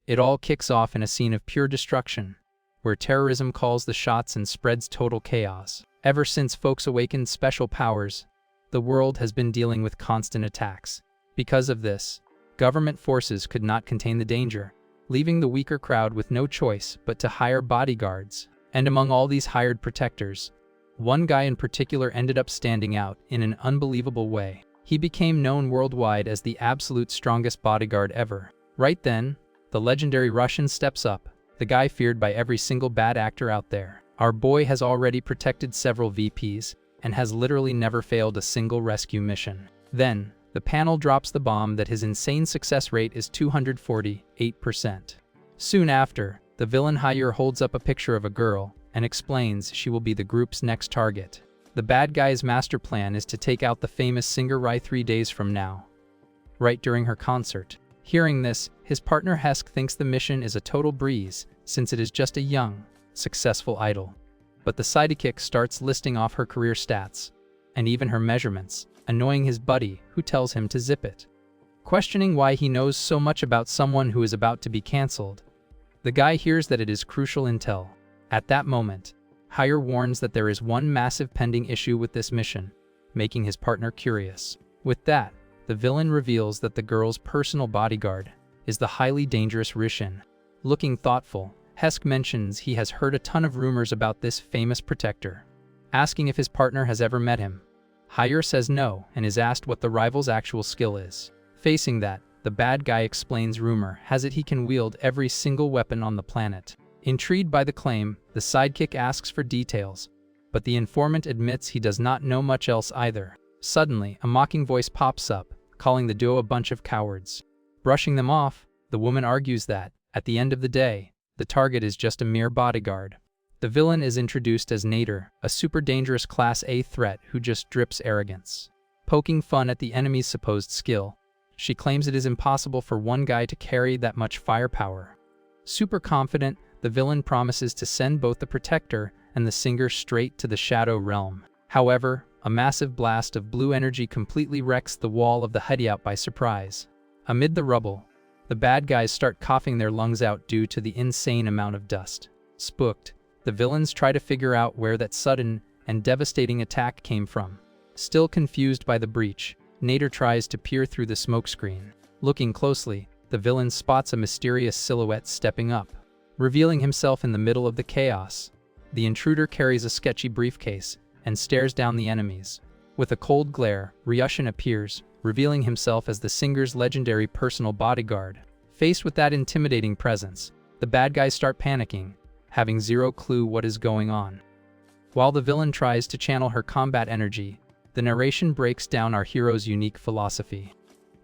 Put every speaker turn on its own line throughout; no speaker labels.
It all kicks off in a scene of pure destruction, where terrorism calls the shots and spreads total chaos. Ever since folks awakened special powers, the world has been dealing with constant attacks. Because of this, government forces could not contain the danger, leaving the weaker crowd with no choice but to hire bodyguards. And among all these hired protectors, one guy in particular ended up standing out in an unbelievable way. He became known worldwide as the absolute strongest bodyguard ever. Right then, the legendary Russian steps up, the guy feared by every single bad actor out there. Our boy has already protected several VPs and has literally never failed a single rescue mission. Then, the panel drops the bomb that his insane success rate is 248%. Soon after, the villain Hire holds up a picture of a girl and explains she will be the group's next target. The bad guy's master plan is to take out the famous singer Rai 3 days from now, right during her concert. Hearing this, his partner Hesk thinks the mission is a total breeze, since it is just a young, successful idol. But the sidekick starts listing off her career stats, and even her measurements, annoying his buddy, who tells him to zip it. Questioning why he knows so much about someone who is about to be cancelled, the guy hears that it is crucial intel. At that moment, Hire warns that there is one massive pending issue with this mission, making his partner curious. With that, the villain reveals that the girl's personal bodyguard is the highly dangerous Rishin. Looking thoughtful, Hesk mentions he has heard a ton of rumors about this famous protector. Asking if his partner has ever met him, Hire says no and is asked what the rival's actual skill is. Facing that, the bad guy explains rumor has it he can wield every single weapon on the planet. Intrigued by the claim, the sidekick asks for details, but the informant admits he does not know much else either. Suddenly, a mocking voice pops up, calling the duo a bunch of cowards. Brushing them off, the woman argues that, at the end of the day, the target is just a mere bodyguard. The villain is introduced as Nader, a super dangerous Class A threat who just drips arrogance. Poking fun at the enemy's supposed skill, she claims it is impossible for one guy to carry that much firepower. Super confident, the villain promises to send both the protector and the singer straight to the Shadow Realm. However, a massive blast of blue energy completely wrecks the wall of the hideout by surprise. Amid the rubble, the bad guys start coughing their lungs out due to the insane amount of dust. Spooked, the villains try to figure out where that sudden and devastating attack came from. Still confused by the breach, Nader tries to peer through the smokescreen. Looking closely, the villain spots a mysterious silhouette stepping up. Revealing himself in the middle of the chaos, the intruder carries a sketchy briefcase and stares down the enemies. With a cold glare, Ryushin appears, revealing himself as the singer's legendary personal bodyguard. Faced with that intimidating presence, the bad guys start panicking, having zero clue what is going on. While the villain tries to channel her combat energy, the narration breaks down our hero's unique philosophy.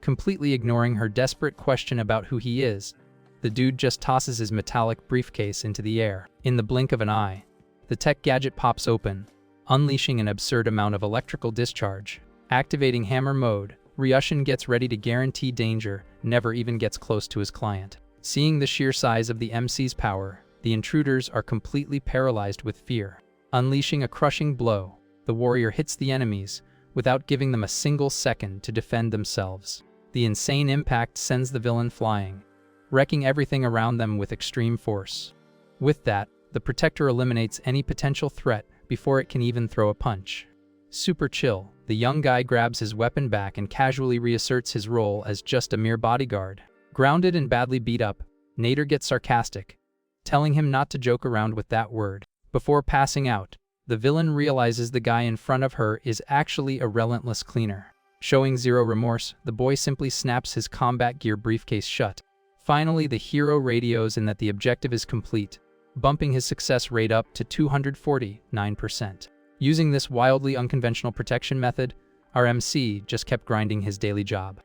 Completely ignoring her desperate question about who he is, the dude just tosses his metallic briefcase into the air. In the blink of an eye, the tech gadget pops open, unleashing an absurd amount of electrical discharge. Activating hammer mode, Ryushin gets ready to guarantee danger, never even gets close to his client. Seeing the sheer size of the MC's power, the intruders are completely paralyzed with fear. Unleashing a crushing blow, the warrior hits the enemies, without giving them a single second to defend themselves. The insane impact sends the villain flying, wrecking everything around them with extreme force. With that, the protector eliminates any potential threat before it can even throw a punch. Super chill, the young guy grabs his weapon back and casually reasserts his role as just a mere bodyguard. Grounded and badly beat up, Nader gets sarcastic, telling him not to joke around with that word. Before passing out, the villain realizes the guy in front of her is actually a relentless cleaner. Showing zero remorse, the boy simply snaps his combat gear briefcase shut. Finally, the hero radios in that the objective is complete, bumping his success rate up to 249%. Using this wildly unconventional protection method, our MC just kept grinding his daily job.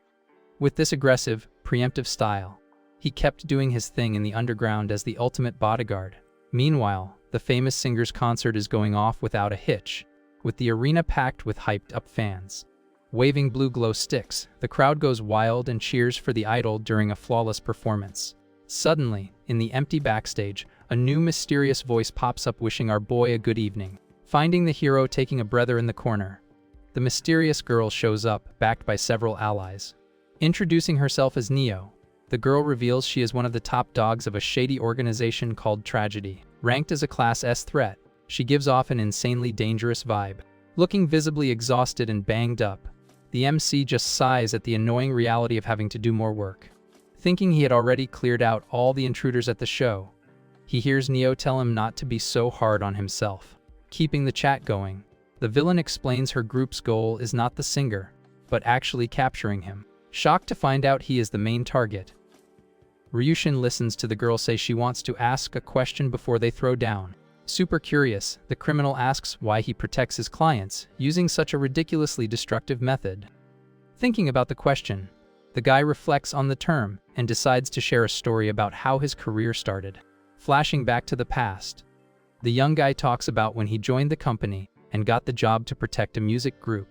With this aggressive, preemptive style, he kept doing his thing in the underground as the ultimate bodyguard. Meanwhile, the famous singer's concert is going off without a hitch, with the arena packed with hyped-up fans. Waving blue glow sticks, the crowd goes wild and cheers for the idol during a flawless performance. Suddenly, in the empty backstage, a new mysterious voice pops up wishing our boy a good evening. Finding the hero taking a breather in the corner, the mysterious girl shows up, backed by several allies. Introducing herself as Neo, The girl reveals she is one of the top dogs of a shady organization called Tragedy. Ranked as a Class S threat, she gives off an insanely dangerous vibe. Looking visibly exhausted and banged up, the MC just sighs at the annoying reality of having to do more work. Thinking he had already cleared out all the intruders at the show, he hears Neo tell him not to be so hard on himself. Keeping the chat going, the villain explains her group's goal is not the singer, but actually capturing him. Shocked to find out he is the main target, Ryushin listens to the girl say she wants to ask a question before they throw down. Super curious, the criminal asks why he protects his clients using such a ridiculously destructive method. Thinking about the question, the guy reflects on the term and decides to share a story about how his career started. Flashing back to the past, the young guy talks about when he joined the company and got the job to protect a music group.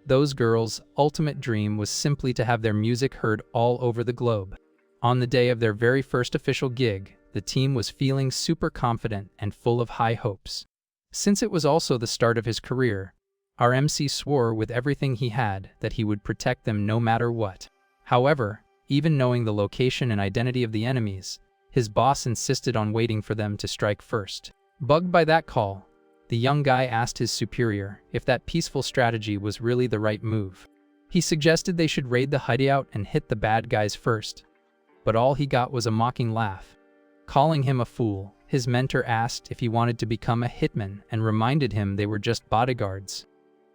Those girls' ultimate dream was simply to have their music heard all over the globe. On the day of their very first official gig, the team was feeling super confident and full of high hopes. Since it was also the start of his career, our MC swore with everything he had that he would protect them no matter what. However, even knowing the location and identity of the enemies, his boss insisted on waiting for them to strike first. Bugged by that call, the young guy asked his superior if that peaceful strategy was really the right move. He suggested they should raid the hideout and hit the bad guys first, but all he got was a mocking laugh. Calling him a fool, his mentor asked if he wanted to become a hitman and reminded him they were just bodyguards.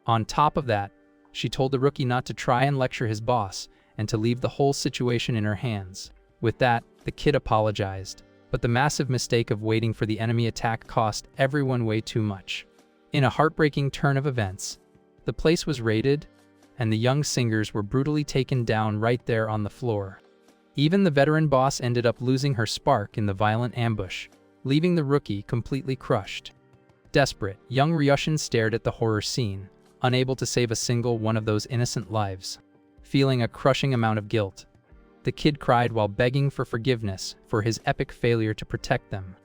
On top of that, she told the rookie not to try and lecture his boss and to leave the whole situation in her hands. With that, the kid apologized, but the massive mistake of waiting for the enemy attack cost everyone way too much. In a heartbreaking turn of events, the place was raided, and the young singers were brutally taken down right there on the floor. Even the veteran boss ended up losing her spark in the violent ambush, leaving the rookie completely crushed. Desperate, young Ryushin stared at the horror scene, unable to save a single one of those innocent lives. Feeling a crushing amount of guilt, the kid cried while begging for forgiveness for his epic failure to protect them.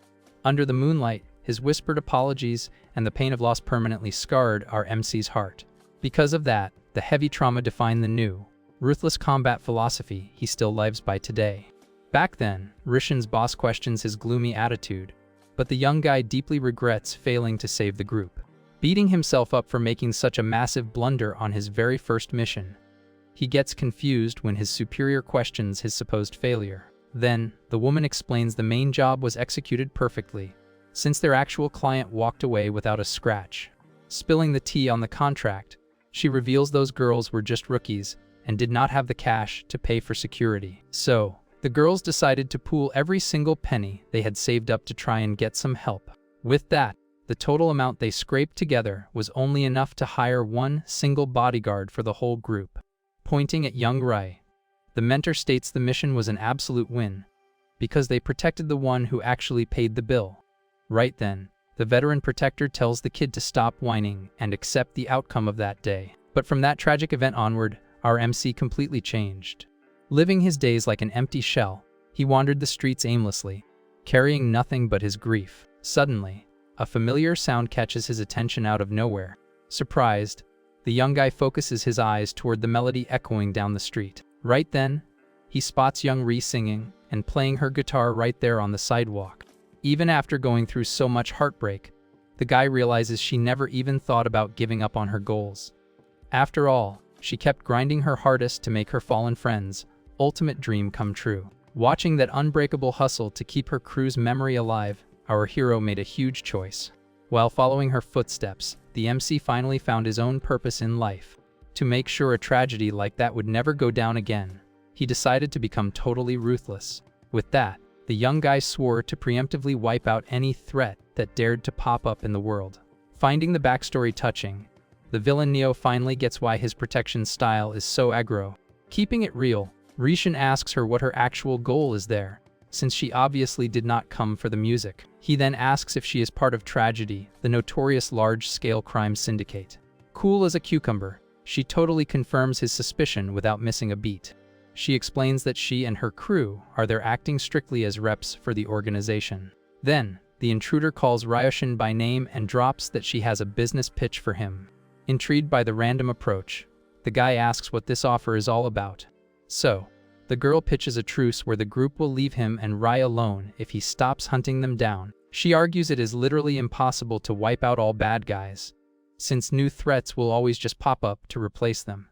Under the moonlight, his whispered apologies and the pain of loss permanently scarred our MC's heart. Because of that, the heavy trauma defined the new, ruthless combat philosophy he still lives by today. Back then, Rishin's boss questions his gloomy attitude, but the young guy deeply regrets failing to save the group. Beating himself up for making such a massive blunder on his very first mission, he gets confused when his superior questions his supposed failure. Then, the woman explains the main job was executed perfectly, since their actual client walked away without a scratch. Spilling the tea on the contract, she reveals those girls were just rookies and did not have the cash to pay for security. So, the girls decided to pool every single penny they had saved up to try and get some help. With that, the total amount they scraped together was only enough to hire one single bodyguard for the whole group. Pointing at young Rai, the mentor states the mission was an absolute win, because they protected the one who actually paid the bill. Right then, the veteran protector tells the kid to stop whining and accept the outcome of that day. But from that tragic event onward, our MC completely changed. Living his days like an empty shell, he wandered the streets aimlessly, carrying nothing but his grief. Suddenly, a familiar sound catches his attention out of nowhere. Surprised, the young guy focuses his eyes toward the melody echoing down the street. Right then, he spots young Ri singing and playing her guitar right there on the sidewalk. Even after going through so much heartbreak, the guy realizes she never even thought about giving up on her goals. After all, she kept grinding her hardest to make her fallen friends' ultimate dream come true. Watching that unbreakable hustle to keep her crew's memory alive, our hero made a huge choice. While following her footsteps, the MC finally found his own purpose in life. To make sure a tragedy like that would never go down again, he decided to become totally ruthless. With that, the young guy swore to preemptively wipe out any threat that dared to pop up in the world. Finding the backstory touching, the villain Neo finally gets why his protection style is so aggro. Keeping it real, Rishin asks her what her actual goal is there, since she obviously did not come for the music. He then asks if she is part of Tragedy, the notorious large-scale crime syndicate. Cool as a cucumber, she totally confirms his suspicion without missing a beat. She explains that she and her crew are there acting strictly as reps for the organization. Then, the intruder calls Ryushin by name and drops that she has a business pitch for him. Intrigued by the random approach, the guy asks what this offer is all about. So, The girl pitches a truce where the group will leave him and Rai alone if he stops hunting them down. She argues it is literally impossible to wipe out all bad guys, since new threats will always just pop up to replace them.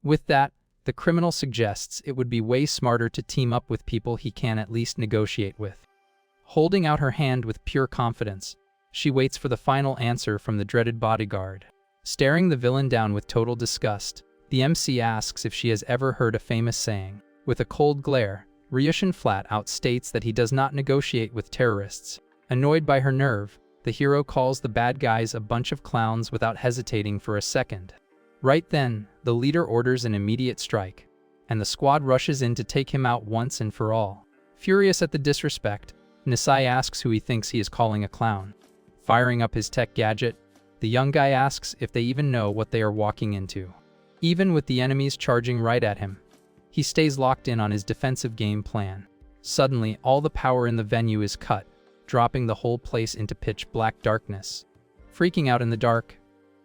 With that, the criminal suggests it would be way smarter to team up with people he can at least negotiate with. Holding out her hand with pure confidence, she waits for the final answer from the dreaded bodyguard. Staring the villain down with total disgust, the MC asks if she has ever heard a famous saying. With a cold glare, Ryushin flat out states that he does not negotiate with terrorists. Annoyed by her nerve, the hero calls the bad guys a bunch of clowns without hesitating for a second. Right then, the leader orders an immediate strike, and the squad rushes in to take him out once and for all. Furious at the disrespect, Nisai asks who he thinks he is calling a clown. Firing up his tech gadget, the young guy asks if they even know what they are walking into. Even with the enemies charging right at him, he stays locked in on his defensive game plan. Suddenly, all the power in the venue is cut, dropping the whole place into pitch black darkness. Freaking out in the dark,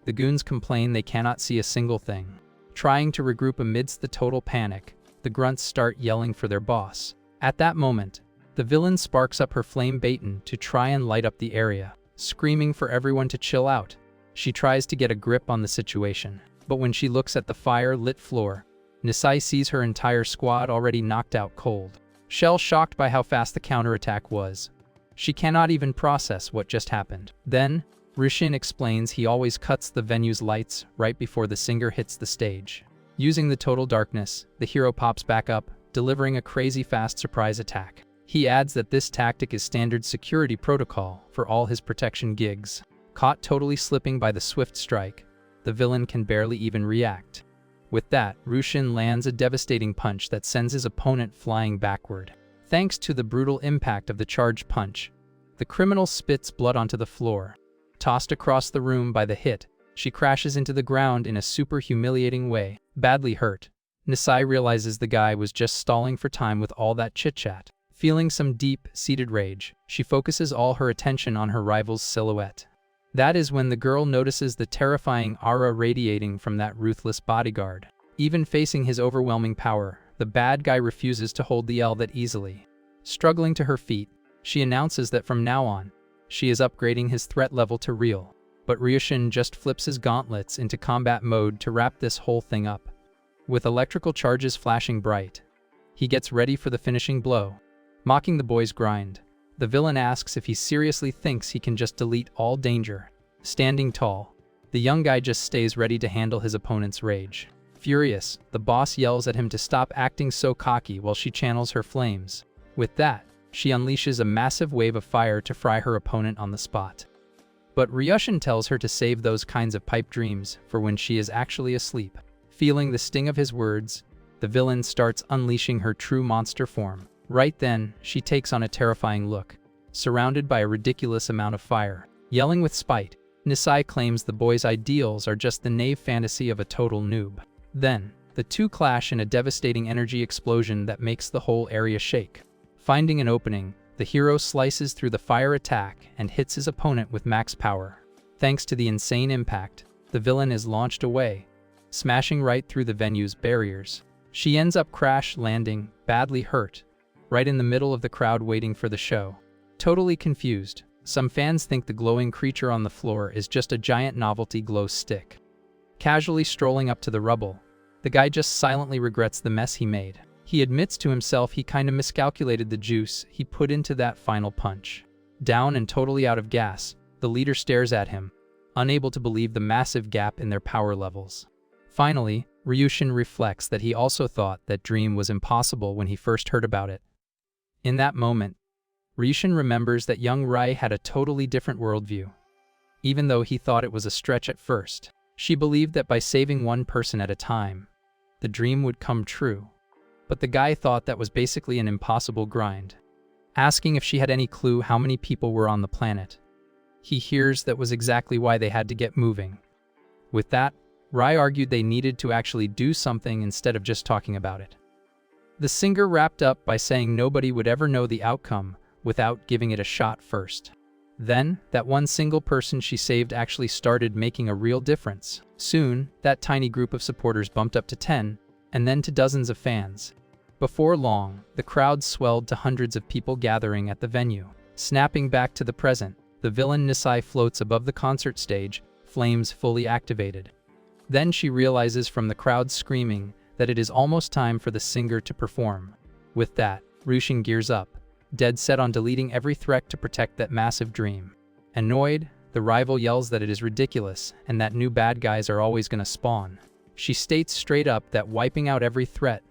the goons complain they cannot see a single thing. Trying to regroup amidst the total panic, the grunts start yelling for their boss. At that moment, the villain sparks up her flame baton to try and light up the area, screaming for everyone to chill out. She tries to get a grip on the situation, but when she looks at the fire-lit floor, Nisai sees her entire squad already knocked out cold. Shell-shocked by how fast the counterattack was, she cannot even process what just happened. Then, Ryushin explains he always cuts the venue's lights right before the singer hits the stage. Using the total darkness, the hero pops back up, delivering a crazy fast surprise attack. He adds that this tactic is standard security protocol for all his protection gigs. Caught totally slipping by the swift strike, the villain can barely even react. With that, Ryushin lands a devastating punch that sends his opponent flying backward. Thanks to the brutal impact of the charged punch, the criminal spits blood onto the floor. Tossed across the room by the hit, she crashes into the ground in a super humiliating way. Badly hurt, Nisai realizes the guy was just stalling for time with all that chit-chat. Feeling some deep-seated rage, she focuses all her attention on her rival's silhouette. That is when the girl notices the terrifying aura radiating from that ruthless bodyguard. Even facing his overwhelming power, the bad guy refuses to hold the L that easily. Struggling to her feet, she announces that from now on, she is upgrading his threat level to real. But Ryushin just flips his gauntlets into combat mode to wrap this whole thing up. With electrical charges flashing bright, he gets ready for the finishing blow. Mocking the boy's grind, the villain asks if he seriously thinks he can just delete all danger. Standing tall, the young guy just stays ready to handle his opponent's rage. Furious, the boss yells at him to stop acting so cocky while she channels her flames. With that, she unleashes a massive wave of fire to fry her opponent on the spot. But Ryushin tells her to save those kinds of pipe dreams for when she is actually asleep. Feeling the sting of his words, the villain starts unleashing her true monster form. Right then, she takes on a terrifying look, surrounded by a ridiculous amount of fire. Yelling with spite, Nisai claims the boy's ideals are just the naive fantasy of a total noob. Then, the two clash in a devastating energy explosion that makes the whole area shake. Finding an opening, the hero slices through the fire attack and hits his opponent with max power. Thanks to the insane impact, the villain is launched away, smashing right through the venue's barriers. She ends up crash landing, badly hurt, right in the middle of the crowd waiting for the show. Totally confused, some fans think the glowing creature on the floor is just a giant novelty glow stick. Casually strolling up to the rubble, the guy just silently regrets the mess he made. He admits to himself he kinda miscalculated the juice he put into that final punch. Down and totally out of gas, the leader stares at him, unable to believe the massive gap in their power levels. Finally, Ryushin reflects that he also thought that dream was impossible when he first heard about it. In that moment, Ryushin remembers that young Rai had a totally different worldview. Even though he thought it was a stretch at first, she believed that by saving one person at a time, the dream would come true. But the guy thought that was basically an impossible grind. Asking if she had any clue how many people were on the planet, he hears that was exactly why they had to get moving. With that, Rai argued they needed to actually do something instead of just talking about it. The singer wrapped up by saying nobody would ever know the outcome without giving it a shot first. Then, that one single person she saved actually started making a real difference. Soon, that tiny group of supporters bumped up to 10, and then to dozens of fans. Before long, the crowd swelled to hundreds of people gathering at the venue. Snapping back to the present, the villain Nisai floats above the concert stage, flames fully activated. Then she realizes from the crowd screaming that it is almost time for the singer to perform. With that, Rushin gears up, dead set on deleting every threat to protect that massive dream. Annoyed, the rival yells that it is ridiculous and that new bad guys are always gonna spawn. She states straight up that wiping out every threat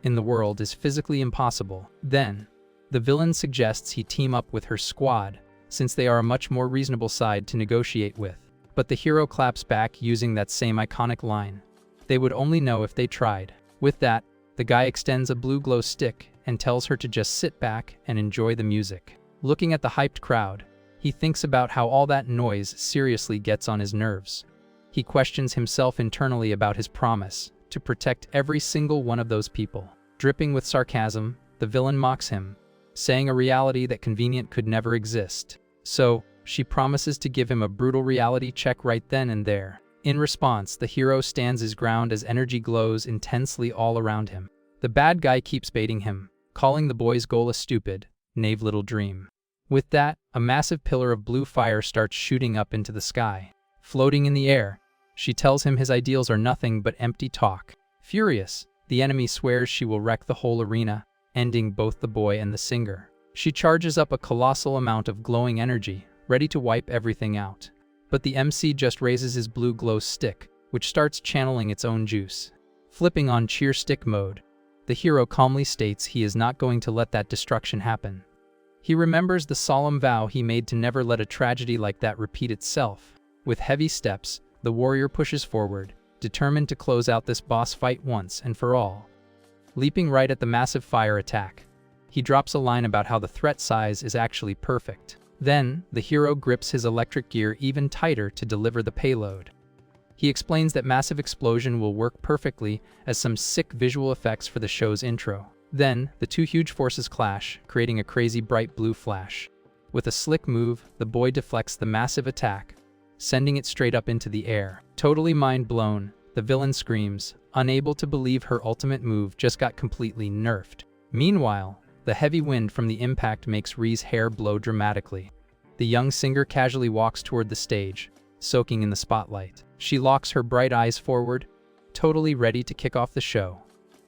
in the world is physically impossible. Then, the villain suggests he team up with her squad, since they are a much more reasonable side to negotiate with. But the hero claps back using that same iconic line. They would only know if they tried. With that, the guy extends a blue glow stick and tells her to just sit back and enjoy the music. Looking at the hyped crowd, he thinks about how all that noise seriously gets on his nerves. He questions himself internally about his promise to protect every single one of those people. Dripping with sarcasm, the villain mocks him, saying a reality that convenient could never exist. So, she promises to give him a brutal reality check right then and there. In response, the hero stands his ground as energy glows intensely all around him. The bad guy keeps baiting him, calling the boy's goal a stupid, naive little dream. With that, a massive pillar of blue fire starts shooting up into the sky. Floating in the air, she tells him his ideals are nothing but empty talk. Furious, the enemy swears she will wreck the whole arena, ending both the boy and the singer. She charges up a colossal amount of glowing energy, ready to wipe everything out. But the MC just raises his blue glow stick, which starts channeling its own juice. Flipping on cheer stick mode, the hero calmly states he is not going to let that destruction happen. He remembers the solemn vow he made to never let a tragedy like that repeat itself. With heavy steps, the warrior pushes forward, determined to close out this boss fight once and for all. Leaping right at the massive fire attack, he drops a line about how the threat size is actually perfect. Then, the hero grips his electric gear even tighter to deliver the payload. He explains that massive explosion will work perfectly as some sick visual effects for the show's intro. Then, the two huge forces clash, creating a crazy bright blue flash. With a slick move, the boy deflects the massive attack, sending it straight up into the air. Totally mind-blown, the villain screams, unable to believe her ultimate move just got completely nerfed. Meanwhile, the heavy wind from the impact makes Ri's hair blow dramatically. The young singer casually walks toward the stage, soaking in the spotlight. She locks her bright eyes forward, totally ready to kick off the show.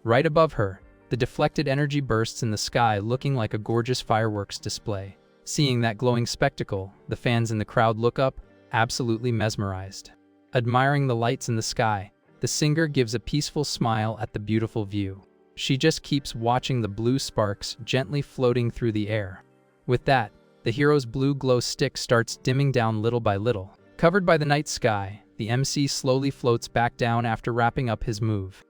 Right above her, the deflected energy bursts in the sky looking like a gorgeous fireworks display. Seeing that glowing spectacle, the fans in the crowd look up, absolutely mesmerized. Admiring the lights in the sky, the singer gives a peaceful smile at the beautiful view. She just keeps watching the blue sparks gently floating through the air. With that, the hero's blue glow stick starts dimming down little by little. Covered by the night sky, the MC slowly floats back down after wrapping up his move.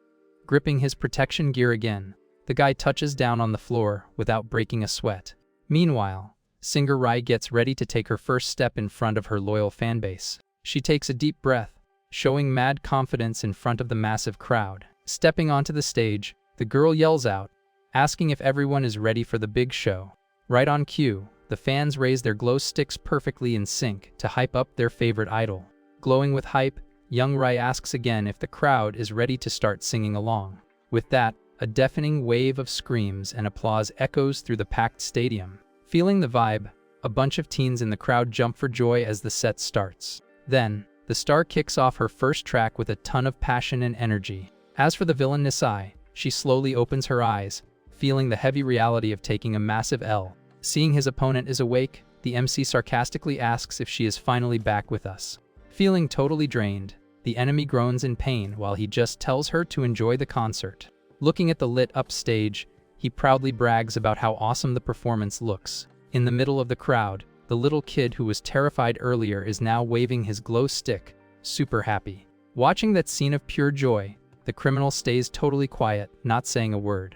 Gripping his protection gear again, the guy touches down on the floor without breaking a sweat. Meanwhile, singer Rai gets ready to take her first step in front of her loyal fanbase. She takes a deep breath, showing mad confidence in front of the massive crowd. Stepping onto the stage, the girl yells out, asking if everyone is ready for the big show. Right on cue, the fans raise their glow sticks perfectly in sync to hype up their favorite idol. Glowing with hype, young Rai asks again if the crowd is ready to start singing along. With that, a deafening wave of screams and applause echoes through the packed stadium. Feeling the vibe, a bunch of teens in the crowd jump for joy as the set starts. Then, the star kicks off her first track with a ton of passion and energy. As for the villain Nisai, she slowly opens her eyes, feeling the heavy reality of taking a massive L. Seeing his opponent is awake, the MC sarcastically asks if she is finally back with us. Feeling totally drained, the enemy groans in pain while he just tells her to enjoy the concert. Looking at the lit-up stage, he proudly brags about how awesome the performance looks. In the middle of the crowd, the little kid who was terrified earlier is now waving his glow stick, super happy. Watching that scene of pure joy, the criminal stays totally quiet, not saying a word.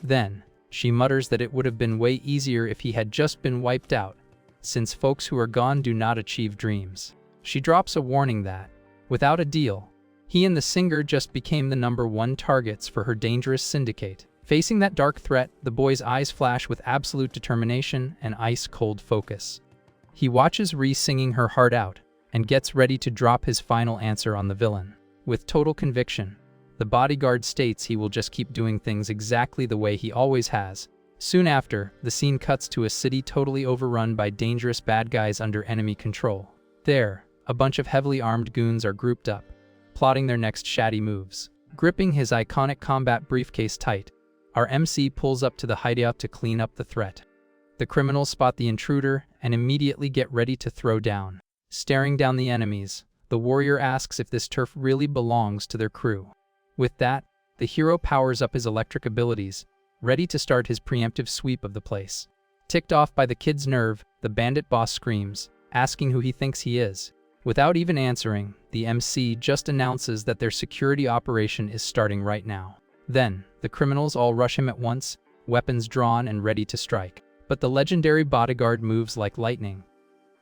Then, she mutters that it would have been way easier if he had just been wiped out, since folks who are gone do not achieve dreams. She drops a warning that, without a deal, he and the singer just became the #1 targets for her dangerous syndicate. Facing that dark threat, the boy's eyes flash with absolute determination and ice-cold focus. He watches Ri singing her heart out, and gets ready to drop his final answer on the villain. With total conviction, The bodyguard states he will just keep doing things exactly the way he always has. Soon after, the scene cuts to a city totally overrun by dangerous bad guys under enemy control. There, a bunch of heavily armed goons are grouped up, plotting their next shady moves. Gripping his iconic combat briefcase tight, our MC pulls up to the hideout to clean up the threat. The criminals spot the intruder and immediately get ready to throw down. Staring down the enemies, the warrior asks if this turf really belongs to their crew. With that, the hero powers up his electric abilities, ready to start his preemptive sweep of the place. Ticked off by the kid's nerve, the bandit boss screams, asking who he thinks he is. Without even answering, the MC just announces that their security operation is starting right now. Then, the criminals all rush him at once, weapons drawn and ready to strike. But the legendary bodyguard moves like lightning,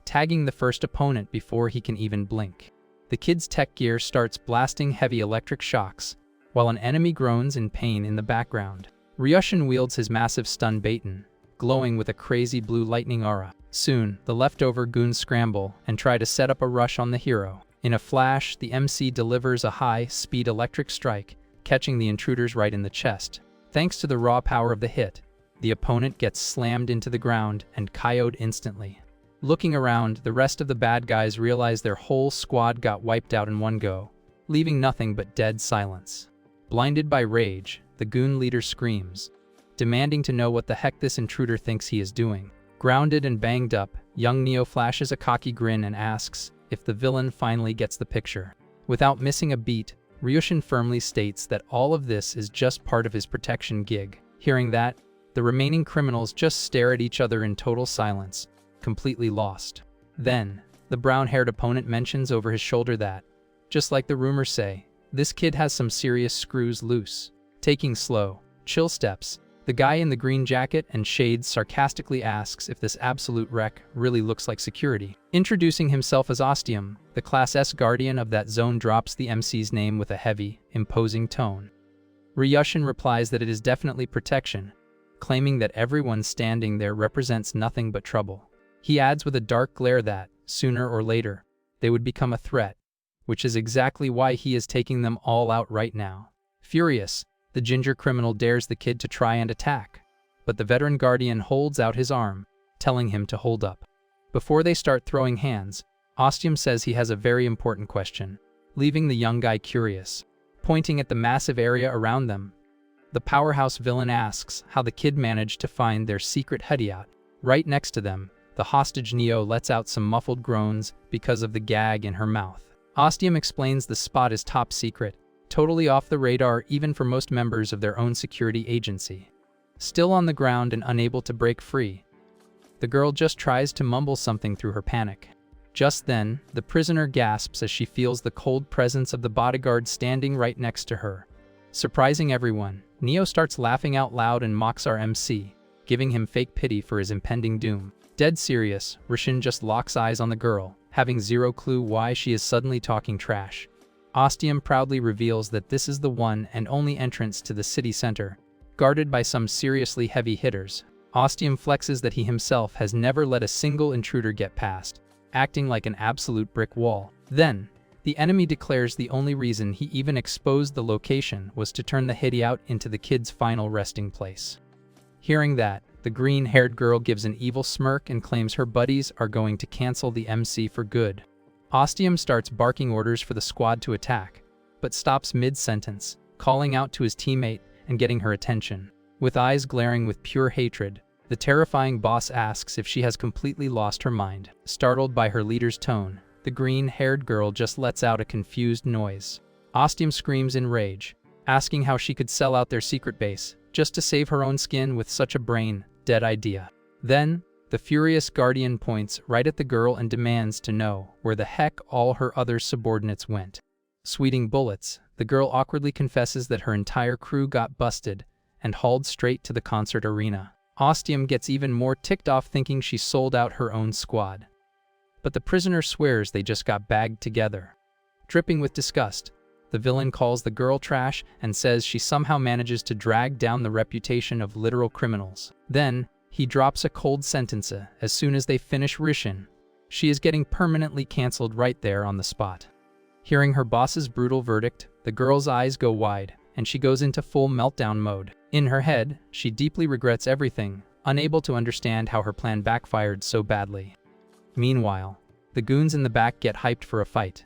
tagging the first opponent before he can even blink. The kid's tech gear starts blasting heavy electric shocks, while an enemy groans in pain in the background. Ryushin wields his massive stun baton, glowing with a crazy blue lightning aura. Soon, the leftover goons scramble and try to set up a rush on the hero. In a flash, the MC delivers a high-speed electric strike, catching the intruders right in the chest. Thanks to the raw power of the hit, the opponent gets slammed into the ground and KO'd instantly. Looking around, the rest of the bad guys realize their whole squad got wiped out in one go, leaving nothing but dead silence. Blinded by rage, the goon leader screams, demanding to know what the heck this intruder thinks he is doing. Grounded and banged up, young Neo flashes a cocky grin and asks if the villain finally gets the picture. Without missing a beat, Ryushin firmly states that all of this is just part of his protection gig. Hearing that, the remaining criminals just stare at each other in total silence, completely lost. Then, the brown-haired opponent mentions over his shoulder that, just like the rumors say, this kid has some serious screws loose. Taking slow, chill steps, the guy in the green jacket and shades sarcastically asks if this absolute wreck really looks like security. Introducing himself as Ostium, the Class S guardian of that zone drops the MC's name with a heavy, imposing tone. Ryushin replies that it is definitely protection, claiming that everyone standing there represents nothing but trouble. He adds with a dark glare that, sooner or later, they would become a threat, which is exactly why he is taking them all out right now. Furious, the ginger criminal dares the kid to try and attack, but the veteran guardian holds out his arm, telling him to hold up. Before they start throwing hands, Ostium says he has a very important question, leaving the young guy curious. Pointing at the massive area around them, the powerhouse villain asks how the kid managed to find their secret hideout. Right next to them, the hostage Neo lets out some muffled groans because of the gag in her mouth. Ostium explains the spot is top secret, totally off the radar even for most members of their own security agency. Still on the ground and unable to break free, the girl just tries to mumble something through her panic. Just then, the prisoner gasps as she feels the cold presence of the bodyguard standing right next to her. Surprising everyone, Neo starts laughing out loud and mocks our MC, giving him fake pity for his impending doom. Dead serious, Ryushin just locks eyes on the girl, having zero clue why she is suddenly talking trash. Ostium proudly reveals that this is the one and only entrance to the city center, guarded by some seriously heavy hitters. Ostium flexes that he himself has never let a single intruder get past, acting like an absolute brick wall. Then, the enemy declares the only reason he even exposed the location was to turn the hideout into the kid's final resting place. Hearing that, the green-haired girl gives an evil smirk and claims her buddies are going to cancel the MC for good. Ostium starts barking orders for the squad to attack, but stops mid-sentence, calling out to his teammate and getting her attention. With eyes glaring with pure hatred, the terrifying boss asks if she has completely lost her mind. Startled by her leader's tone, the green-haired girl just lets out a confused noise. Ostium screams in rage, asking how she could sell out their secret base just to save her own skin with such a brain-dead idea. Then, the furious guardian points right at the girl and demands to know where the heck all her other subordinates went. Sweating bullets, the girl awkwardly confesses that her entire crew got busted and hauled straight to the concert arena. Ostium gets even more ticked off thinking she sold out her own squad. But the prisoner swears they just got bagged together. Dripping with disgust, the villain calls the girl trash and says she somehow manages to drag down the reputation of literal criminals. Then, he drops a cold sentence as soon as they finish Ryushin. She is getting permanently cancelled right there on the spot. Hearing her boss's brutal verdict, The girl's eyes go wide, and she goes into full meltdown mode. In her head, she deeply regrets everything, unable to understand how her plan backfired so badly. Meanwhile, the goons in the back get hyped for a fight.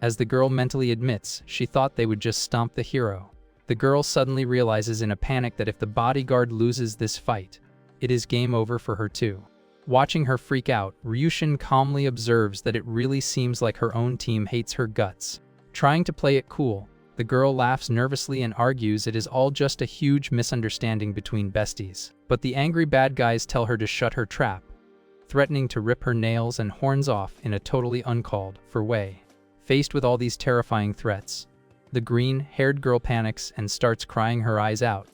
As the girl mentally admits, she thought they would just stomp the hero. The girl suddenly realizes in a panic that if the bodyguard loses this fight, it is game over for her too. Watching her freak out, Ryushin calmly observes that it really seems like her own team hates her guts. Trying to play it cool, the girl laughs nervously and argues it is all just a huge misunderstanding between besties. But the angry bad guys tell her to shut her trap, threatening to rip her nails and horns off in a totally uncalled for way. Faced with all these terrifying threats, the green-haired girl panics and starts crying her eyes out.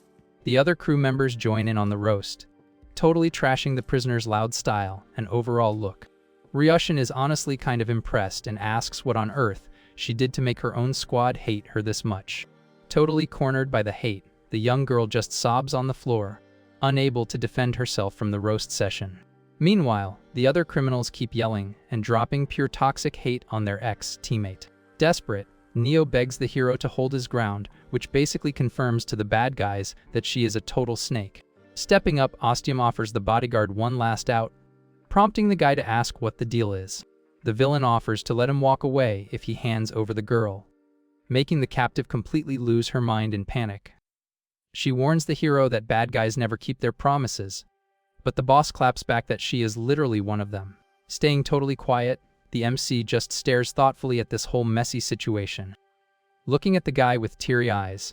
The other crew members join in on the roast, totally trashing the prisoner's loud style and overall look. Ryushin is honestly kind of impressed and asks what on earth she did to make her own squad hate her this much. Totally cornered by the hate, the young girl just sobs on the floor, unable to defend herself from the roast session. Meanwhile, the other criminals keep yelling and dropping pure toxic hate on their ex-teammate. Desperate, Neo begs the hero to hold his ground, which basically confirms to the bad guys that she is a total snake. Stepping up, Ostium offers the bodyguard one last out, prompting the guy to ask what the deal is. The villain offers to let him walk away if he hands over the girl, making the captive completely lose her mind in panic. She warns the hero that bad guys never keep their promises, but the boss claps back that she is literally one of them. Staying totally quiet, the MC just stares thoughtfully at this whole messy situation. Looking at the guy with teary eyes,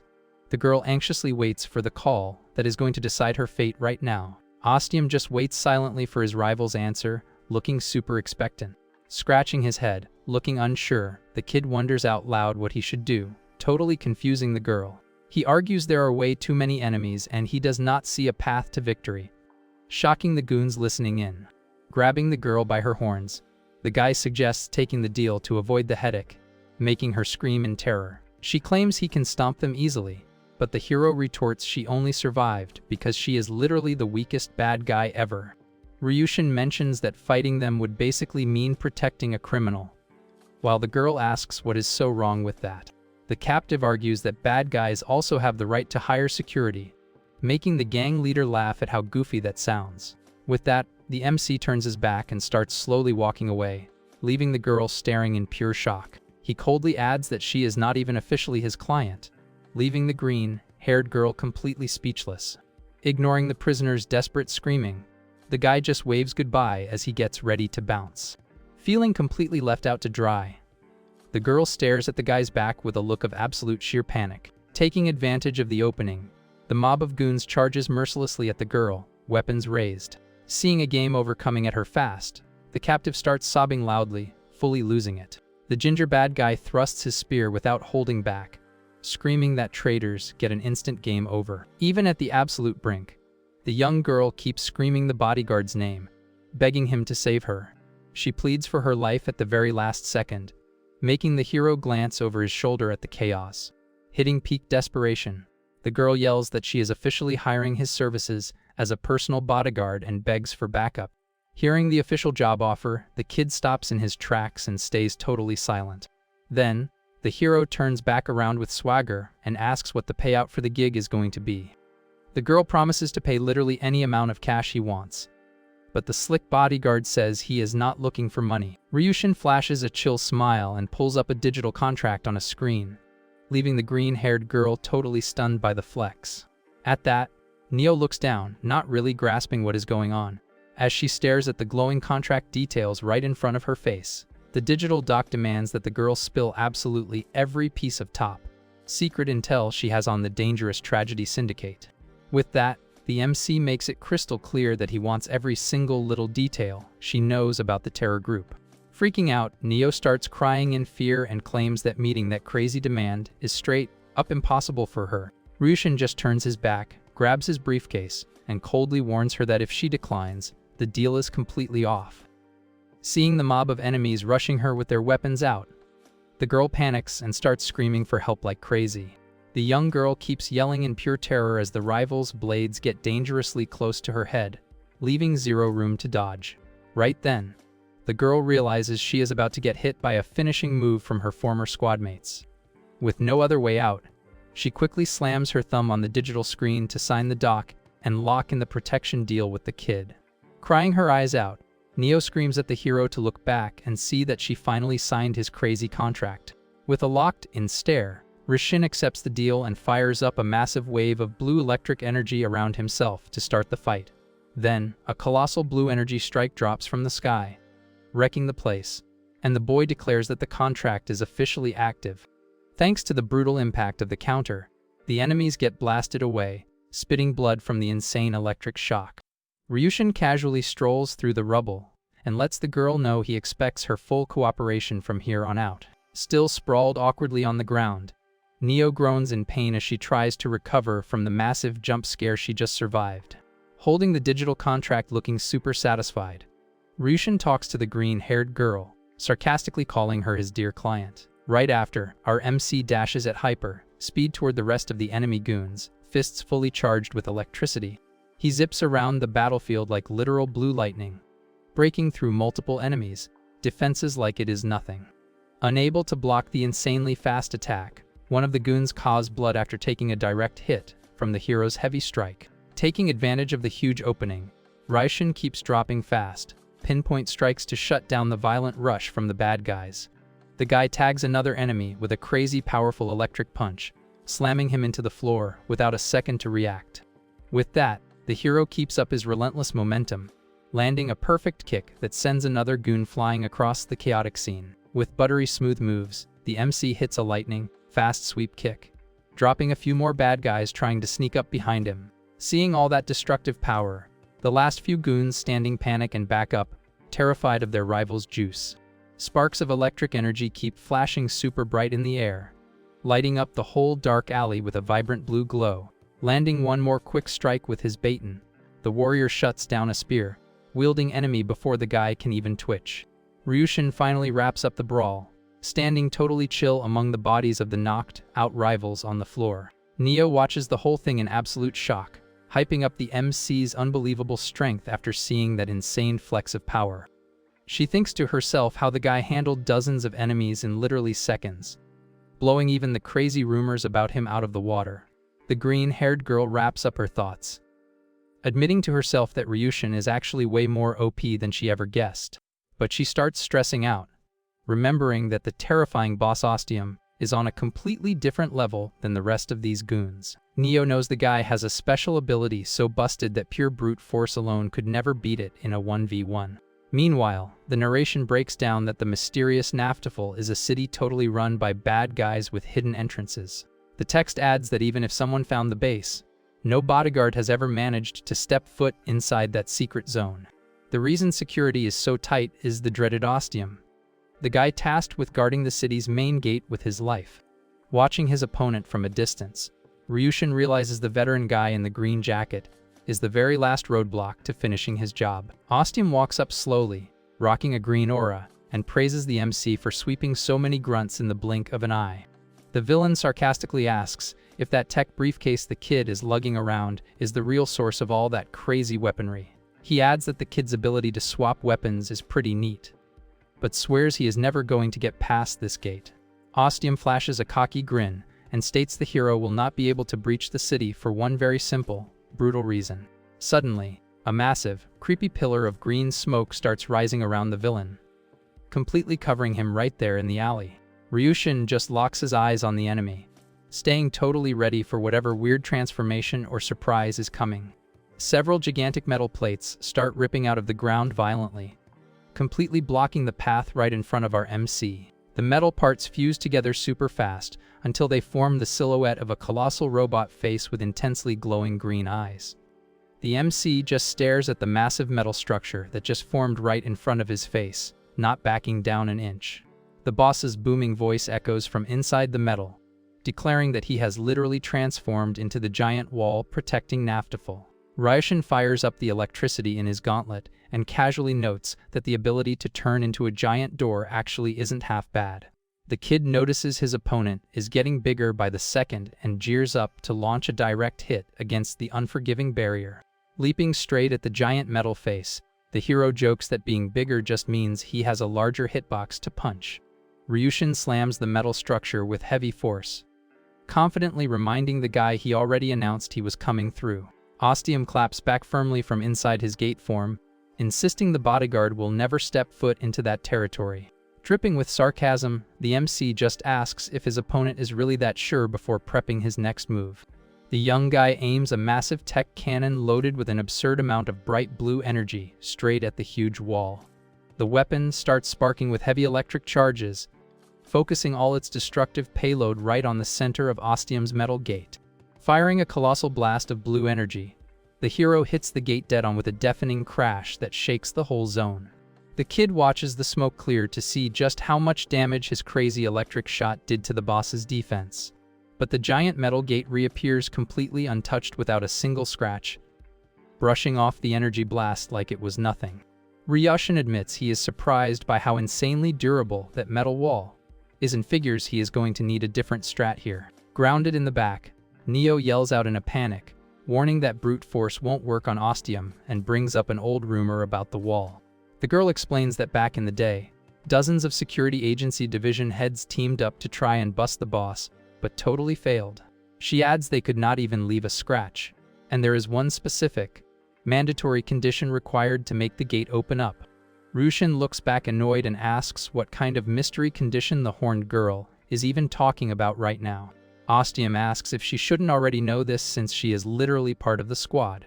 the girl anxiously waits for the call that is going to decide her fate right now. Ostium just waits silently for his rival's answer, looking super expectant. Scratching his head, looking unsure, the kid wonders out loud what he should do, totally confusing the girl. He argues there are way too many enemies and he does not see a path to victory, shocking the goons listening in. Grabbing the girl by her horns, the guy suggests taking the deal to avoid the headache, making her scream in terror. She claims he can stomp them easily, but the hero retorts she only survived because she is literally the weakest bad guy ever. Ryushin mentions that fighting them would basically mean protecting a criminal, while the girl asks what is so wrong with that. The captive argues that bad guys also have the right to hire security, making the gang leader laugh at how goofy that sounds. With that, the MC turns his back and starts slowly walking away, leaving the girl staring in pure shock. He coldly adds that she is not even officially his client, leaving the green-haired girl completely speechless. Ignoring the prisoner's desperate screaming, the guy just waves goodbye as he gets ready to bounce. Feeling completely left out to dry, the girl stares at the guy's back with a look of absolute sheer panic. Taking advantage of the opening, the mob of goons charges mercilessly at the girl, weapons raised. Seeing a game over coming at her fast, the captive starts sobbing loudly, fully losing it. The ginger bad guy thrusts his spear without holding back, screaming that traitors get an instant game over. Even at the absolute brink, the young girl keeps screaming the bodyguard's name, begging him to save her. She pleads for her life at the very last second, making the hero glance over his shoulder at the chaos. Hitting peak desperation, the girl yells that she is officially hiring his services as a personal bodyguard and begs for backup. Hearing the official job offer, the kid stops in his tracks and stays totally silent. Then, the hero turns back around with swagger and asks what the payout for the gig is going to be. The girl promises to pay literally any amount of cash he wants, but the slick bodyguard says he is not looking for money. Ryushin flashes a chill smile and pulls up a digital contract on a screen, leaving the green-haired girl totally stunned by the flex. At that, Neo looks down, not really grasping what is going on. As she stares at the glowing contract details right in front of her face, the digital doc demands that the girl spill absolutely every piece of top secret intel she has on the dangerous tragedy syndicate. With that, the MC makes it crystal clear that he wants every single little detail she knows about the terror group. Freaking out, Neo starts crying in fear and claims that meeting that crazy demand is straight up impossible for her. Ryushin just turns his back, grabs his briefcase, and coldly warns her that if she declines, the deal is completely off. Seeing the mob of enemies rushing her with their weapons out, the girl panics and starts screaming for help like crazy. The young girl keeps yelling in pure terror as the rival's blades get dangerously close to her head, leaving zero room to dodge. Right then, the girl realizes she is about to get hit by a finishing move from her former squadmates. With no other way out, she quickly slams her thumb on the digital screen to sign the doc and lock in the protection deal with the kid. Crying her eyes out, Neo screams at the hero to look back and see that she finally signed his crazy contract. With a locked-in stare, Ryushin accepts the deal and fires up a massive wave of blue electric energy around himself to start the fight. Then, a colossal blue energy strike drops from the sky, wrecking the place, and the boy declares that the contract is officially active. Thanks to the brutal impact of the counter, the enemies get blasted away, spitting blood from the insane electric shock. Ryushin casually strolls through the rubble and lets the girl know he expects her full cooperation from here on out. Still sprawled awkwardly on the ground, Neo groans in pain as she tries to recover from the massive jump scare she just survived. Holding the digital contract looking super satisfied, Ryushin talks to the green-haired girl, sarcastically calling her his dear client. Right after, our MC dashes at hyper speed toward the rest of the enemy goons, fists fully charged with electricity. He zips around the battlefield like literal blue lightning, breaking through multiple enemies' defenses like it is nothing. Unable to block the insanely fast attack, one of the goons caused blood after taking a direct hit from the hero's heavy strike. Taking advantage of the huge opening, Ryushin keeps dropping fast, pinpoint strikes to shut down the violent rush from the bad guys. The guy tags another enemy with a crazy powerful electric punch, slamming him into the floor without a second to react. With that, the hero keeps up his relentless momentum, landing a perfect kick that sends another goon flying across the chaotic scene. With buttery smooth moves, the MC hits a lightning, fast sweep kick, dropping a few more bad guys trying to sneak up behind him. Seeing all that destructive power, the last few goons standing panic and back up, terrified of their rival's juice. Sparks of electric energy keep flashing super bright in the air, lighting up the whole dark alley with a vibrant blue glow. Landing one more quick strike with his baton, the warrior shuts down a spear, wielding enemy before the guy can even twitch. Ryushin finally wraps up the brawl, standing totally chill among the bodies of the knocked-out rivals on the floor. Neo watches the whole thing in absolute shock, hyping up the MC's unbelievable strength after seeing that insane flex of power. She thinks to herself how the guy handled dozens of enemies in literally seconds, blowing even the crazy rumors about him out of the water. The green-haired girl wraps up her thoughts, admitting to herself that Ryushin is actually way more OP than she ever guessed. But she starts stressing out, remembering that the terrifying boss Ostium is on a completely different level than the rest of these goons. Neo knows the guy has a special ability so busted that pure brute force alone could never beat it in a 1v1. Meanwhile, the narration breaks down that the mysterious Naftafel is a city totally run by bad guys with hidden entrances. The text adds that even if someone found the base, no bodyguard has ever managed to step foot inside that secret zone. The reason security is so tight is the dreaded Ostium, the guy tasked with guarding the city's main gate with his life. Watching his opponent from a distance, Ryushin realizes the veteran guy in the green jacket is the very last roadblock to finishing his job. Ostium walks up slowly, rocking a green aura, and praises the MC for sweeping so many grunts in the blink of an eye. The villain sarcastically asks if that tech briefcase the kid is lugging around is the real source of all that crazy weaponry. He adds that the kid's ability to swap weapons is pretty neat, but swears he is never going to get past this gate. Ostium flashes a cocky grin and states the hero will not be able to breach the city for one very simple, brutal reason. Suddenly, a massive, creepy pillar of green smoke starts rising around the villain, completely covering him right there in the alley. Ryushin just locks his eyes on the enemy, staying totally ready for whatever weird transformation or surprise is coming. Several gigantic metal plates start ripping out of the ground violently, completely blocking the path right in front of our MC. The metal parts fuse together super fast until they form the silhouette of a colossal robot face with intensely glowing green eyes. The MC just stares at the massive metal structure that just formed right in front of his face, not backing down an inch. The boss's booming voice echoes from inside the metal, declaring that he has literally transformed into the giant wall protecting Naftafel. Ryushin fires up the electricity in his gauntlet and casually notes that the ability to turn into a giant door actually isn't half bad. The kid notices his opponent is getting bigger by the second and gears up to launch a direct hit against the unforgiving barrier. Leaping straight at the giant metal face, the hero jokes that being bigger just means he has a larger hitbox to punch. Ryushin slams the metal structure with heavy force, confidently reminding the guy he already announced he was coming through. Ostium claps back firmly from inside his gate form, insisting the bodyguard will never step foot into that territory. Dripping with sarcasm, the MC just asks if his opponent is really that sure before prepping his next move. The young guy aims a massive tech cannon loaded with an absurd amount of bright blue energy straight at the huge wall. The weapon starts sparking with heavy electric charges, focusing all its destructive payload right on the center of Ostium's metal gate. Firing a colossal blast of blue energy, the hero hits the gate dead on with a deafening crash that shakes the whole zone. The kid watches the smoke clear to see just how much damage his crazy electric shot did to the boss's defense. But the giant metal gate reappears completely untouched without a single scratch, brushing off the energy blast like it was nothing. Ryushin admits he is surprised by how insanely durable that metal wall is and figures he is going to need a different strat here. Grounded in the back, Neo yells out in a panic, warning that brute force won't work on Ostium and brings up an old rumor about the wall. The girl explains that back in the day, dozens of security agency division heads teamed up to try and bust the boss, but totally failed. She adds they could not even leave a scratch, and there is one specific, mandatory condition required to make the gate open up. Ryushin looks back annoyed and asks what kind of mystery condition the horned girl is even talking about right now. Ostium asks if she shouldn't already know this since she is literally part of the squad.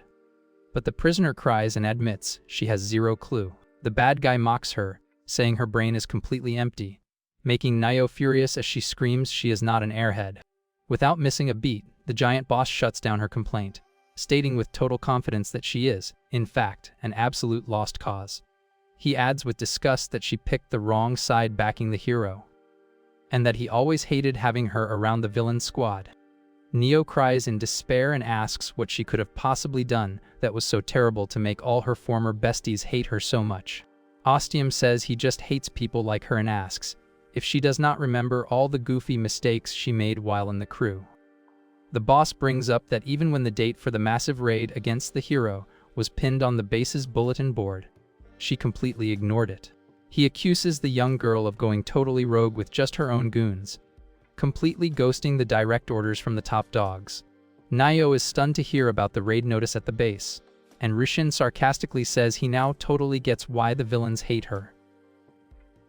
But the prisoner cries and admits she has zero clue. The bad guy mocks her, saying her brain is completely empty, making Nio furious as she screams she is not an airhead. Without missing a beat, the giant boss shuts down her complaint, stating with total confidence that she is, in fact, an absolute lost cause. He adds with disgust that she picked the wrong side backing the hero, and that he always hated having her around the villain squad. Neo cries in despair and asks what she could have possibly done that was so terrible to make all her former besties hate her so much. Ostium says he just hates people like her and asks if she does not remember all the goofy mistakes she made while in the crew. The boss brings up that even when the date for the massive raid against the hero was pinned on the base's bulletin board, she completely ignored it. He accuses the young girl of going totally rogue with just her own goons, completely ghosting the direct orders from the top dogs. Nio is stunned to hear about the raid notice at the base, and Ryushin sarcastically says he now totally gets why the villains hate her.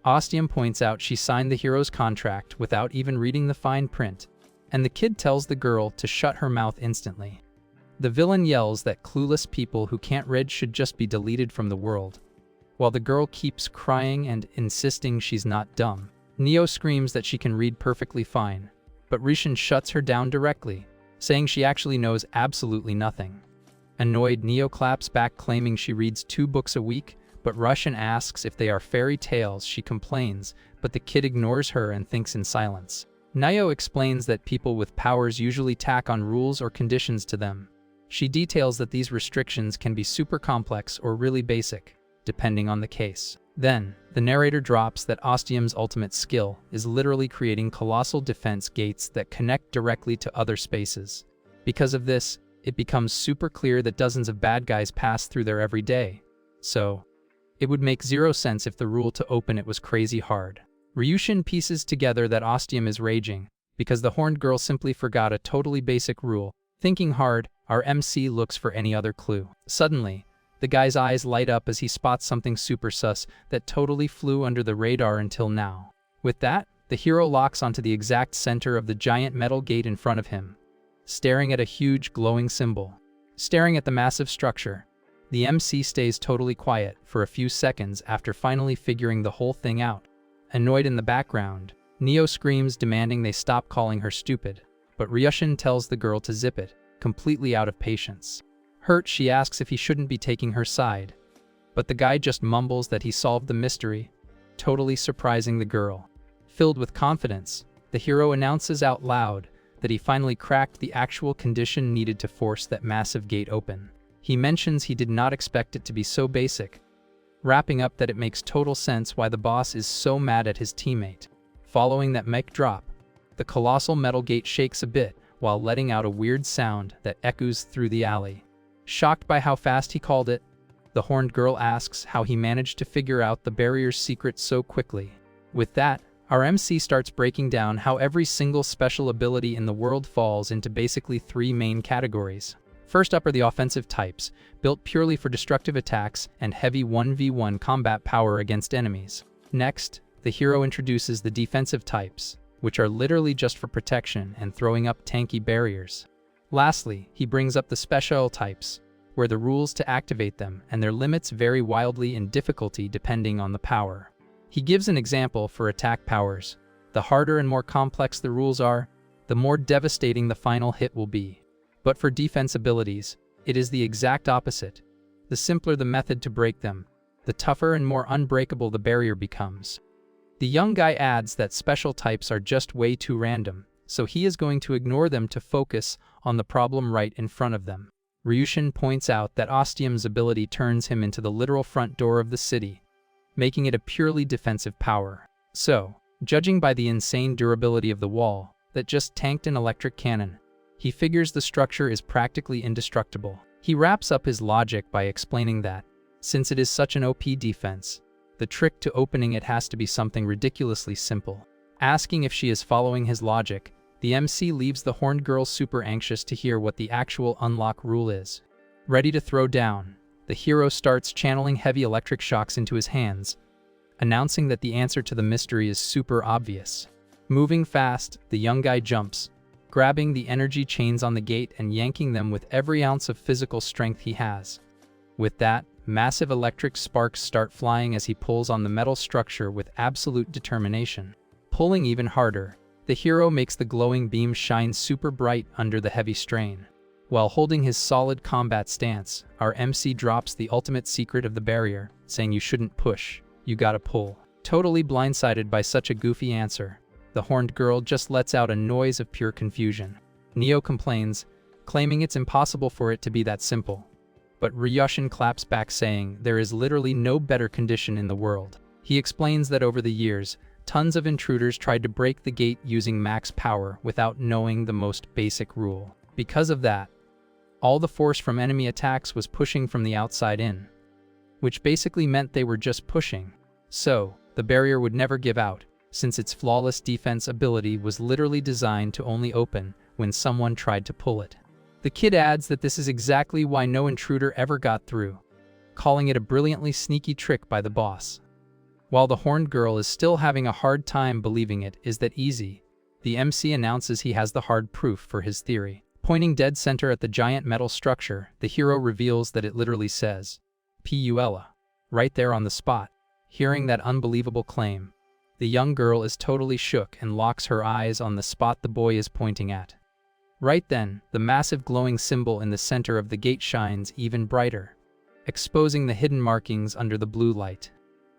Ostium points out she signed the hero's contract without even reading the fine print, and the kid tells the girl to shut her mouth instantly. The villain yells that clueless people who can't read should just be deleted from the world, while the girl keeps crying and insisting she's not dumb. Neo screams that she can read perfectly fine, but Ryushin shuts her down directly, saying she actually knows absolutely nothing. Annoyed, Neo claps back claiming she reads 2 books a week, but Ryushin asks if they are fairy tales. She complains, but the kid ignores her and thinks in silence. Nio explains that people with powers usually tack on rules or conditions to them. She details that these restrictions can be super complex or really basic, depending on the case. Then, the narrator drops that Ostium's ultimate skill is literally creating colossal defense gates that connect directly to other spaces. Because of this, it becomes super clear that dozens of bad guys pass through there every day. So, it would make zero sense if the rule to open it was crazy hard. Ryushin pieces together that Ostium is raging because the horned girl simply forgot a totally basic rule. Thinking hard, our MC looks for any other clue. Suddenly, the guy's eyes light up as he spots something super sus that totally flew under the radar until now. With that, the hero locks onto the exact center of the giant metal gate in front of him, staring at a huge glowing symbol. Staring at the massive structure, the MC stays totally quiet for a few seconds after finally figuring the whole thing out. Annoyed in the background, Neo screams demanding they stop calling her stupid, but Ryushin tells the girl to zip it, completely out of patience. Hurt, she asks if he shouldn't be taking her side, but the guy just mumbles that he solved the mystery, totally surprising the girl. Filled with confidence, the hero announces out loud that he finally cracked the actual condition needed to force that massive gate open. He mentions he did not expect it to be so basic, wrapping up that it makes total sense why the boss is so mad at his teammate. Following that mic drop, the colossal metal gate shakes a bit while letting out a weird sound that echoes through the alley. Shocked by how fast he called it, the horned girl asks how he managed to figure out the barrier's secret so quickly. With that, Our MC starts breaking down how every single special ability in the world falls into basically 3 main categories. First up are the offensive types, built purely for destructive attacks and heavy 1v1 combat power against enemies. Next, the hero introduces the defensive types, which are literally just for protection and throwing up tanky barriers. Lastly, he brings up the special types, where the rules to activate them and their limits vary wildly in difficulty depending on the power. He gives an example for attack powers. The harder and more complex the rules are, the more devastating the final hit will be. But for defense abilities, it is the exact opposite. The simpler the method to break them, the tougher and more unbreakable the barrier becomes. The young guy adds that special types are just way too random, so he is going to ignore them to focus on the problem right in front of them. Ryushin points out that Ostium's ability turns him into the literal front door of the city, making it a purely defensive power. So, judging by the insane durability of the wall that just tanked an electric cannon, he figures the structure is practically indestructible. He wraps up his logic by explaining that, since it is such an OP defense, the trick to opening it has to be something ridiculously simple. Asking if she is following his logic, the MC leaves the horned girl super anxious to hear what the actual unlock rule is. Ready to throw down, the hero starts channeling heavy electric shocks into his hands, announcing that the answer to the mystery is super obvious. Moving fast, the young guy jumps, grabbing the energy chains on the gate and yanking them with every ounce of physical strength he has. With that, massive electric sparks start flying as he pulls on the metal structure with absolute determination. Pulling even harder, the hero makes the glowing beam shine super bright under the heavy strain. While holding his solid combat stance, our MC drops the ultimate secret of the barrier, saying you shouldn't push, you gotta pull. Totally blindsided by such a goofy answer, the horned girl just lets out a noise of pure confusion. Neo complains, claiming it's impossible for it to be that simple. But Ryushin claps back saying there is literally no better condition in the world. He explains that over the years, tons of intruders tried to break the gate using max power without knowing the most basic rule. Because of that, all the force from enemy attacks was pushing from the outside in, which basically meant they were just pushing. So, the barrier would never give out, since its flawless defense ability was literally designed to only open when someone tried to pull it. The kid adds that this is exactly why no intruder ever got through, calling it a brilliantly sneaky trick by the boss. While the horned girl is still having a hard time believing it is that easy, the MC announces he has the hard proof for his theory. Pointing dead center at the giant metal structure, the hero reveals that it literally says, "Puella," right there on the spot. Hearing that unbelievable claim, the young girl is totally shook and locks her eyes on the spot the boy is pointing at. Right then, the massive glowing symbol in the center of the gate shines even brighter, exposing the hidden markings under the blue light.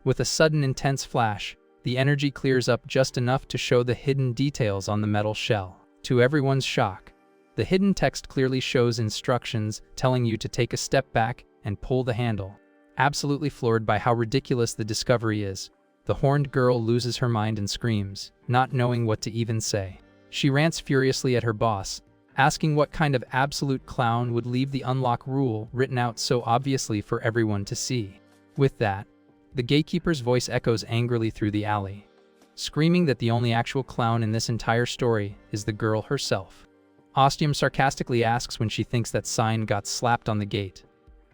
With a sudden intense flash, the energy clears up just enough to show the hidden details on the metal shell. To everyone's shock, the hidden text clearly shows instructions telling you to take a step back and pull the handle. Absolutely floored by how ridiculous the discovery is, the horned girl loses her mind and screams, not knowing what to even say. She rants furiously at her boss, asking what kind of absolute clown would leave the unlock rule written out so obviously for everyone to see. With that, the gatekeeper's voice echoes angrily through the alley, screaming that the only actual clown in this entire story is the girl herself. Ostium sarcastically asks when she thinks that sign got slapped on the gate,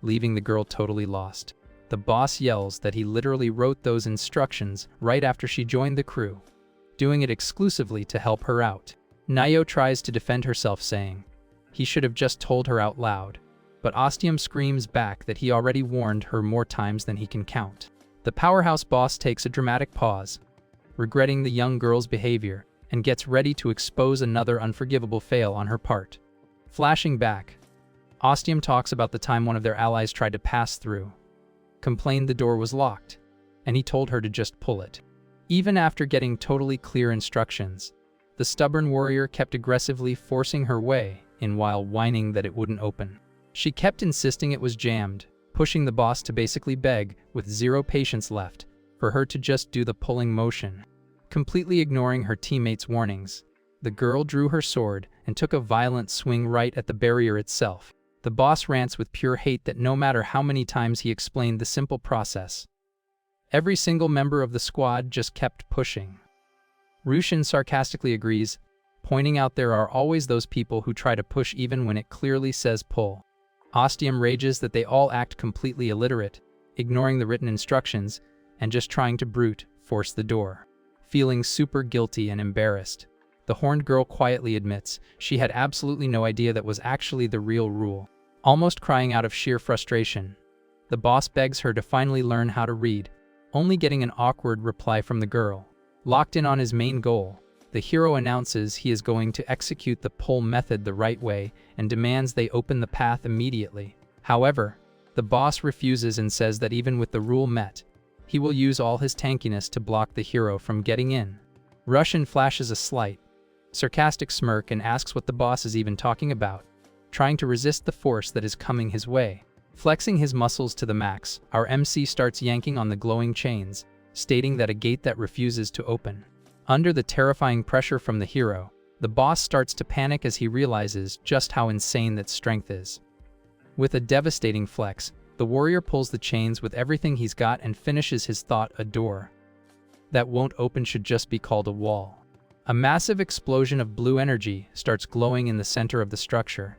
leaving the girl totally lost. The boss yells that he literally wrote those instructions right after she joined the crew, doing it exclusively to help her out. Nayo tries to defend herself saying, he should have just told her out loud, but Ostium screams back that he already warned her more times than he can count. The powerhouse boss takes a dramatic pause, regretting the young girl's behavior, and gets ready to expose another unforgivable fail on her part. Flashing back, Ostium talks about the time one of their allies tried to pass through, complained the door was locked, and he told her to just pull it. Even after getting totally clear instructions, the stubborn warrior kept aggressively forcing her way in while whining that it wouldn't open. She kept insisting it was jammed, pushing the boss to basically beg, with zero patience left, for her to just do the pulling motion. Completely ignoring her teammates' warnings, the girl drew her sword and took a violent swing right at the barrier itself. The boss rants with pure hate that no matter how many times he explained the simple process, every single member of the squad just kept pushing. Rushin sarcastically agrees, pointing out there are always those people who try to push even when it clearly says pull. Ostium rages that they all act completely illiterate, ignoring the written instructions and just trying to brute force the door. Feeling super guilty and embarrassed, the horned girl quietly admits she had absolutely no idea that was actually the real rule. Almost crying out of sheer frustration, the boss begs her to finally learn how to read, only getting an awkward reply from the girl. Locked in on his main goal, the hero announces he is going to execute the pull method the right way and demands they open the path immediately. However, the boss refuses and says that even with the rule met, he will use all his tankiness to block the hero from getting in. Rushin flashes a slight, sarcastic smirk and asks what the boss is even talking about, trying to resist the force that is coming his way. Flexing his muscles to the max, our MC starts yanking on the glowing chains, stating that a gate that refuses to open. Under the terrifying pressure from the hero, the boss starts to panic as he realizes just how insane that strength is. With a devastating flex, the warrior pulls the chains with everything he's got and finishes his thought: a door that won't open should just be called a wall. A massive explosion of blue energy starts glowing in the center of the structure,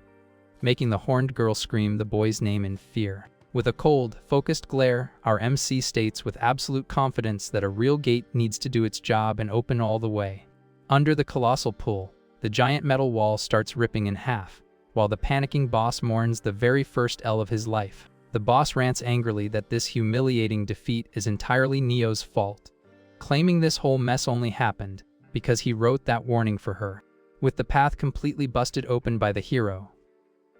making the horned girl scream the boy's name in fear. With a cold, focused glare, our MC states with absolute confidence that a real gate needs to do its job and open all the way. Under the colossal pull, the giant metal wall starts ripping in half, while the panicking boss mourns the very first L of his life. The boss rants angrily that this humiliating defeat is entirely Neo's fault, claiming this whole mess only happened because he wrote that warning for her. With the path completely busted open by the hero,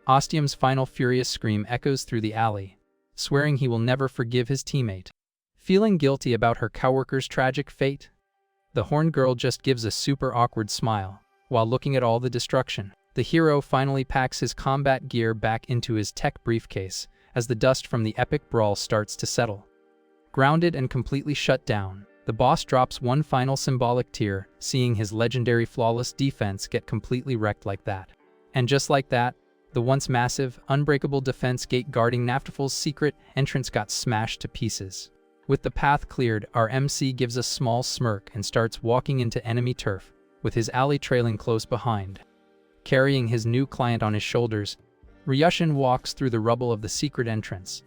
Ostium's final furious scream echoes through the alley, swearing he will never forgive his teammate. Feeling guilty about her coworker's tragic fate, the horned girl just gives a super awkward smile while looking at all the destruction. The hero finally packs his combat gear back into his tech briefcase as the dust from the epic brawl starts to settle. Grounded and completely shut down, the boss drops one final symbolic tear, seeing his legendary flawless defense get completely wrecked like that. And just like that, the once massive, unbreakable defense gate guarding Naftafal's secret entrance got smashed to pieces. With the path cleared, our MC gives a small smirk and starts walking into enemy turf, with his ally trailing close behind. Carrying his new client on his shoulders, Ryushin walks through the rubble of the secret entrance,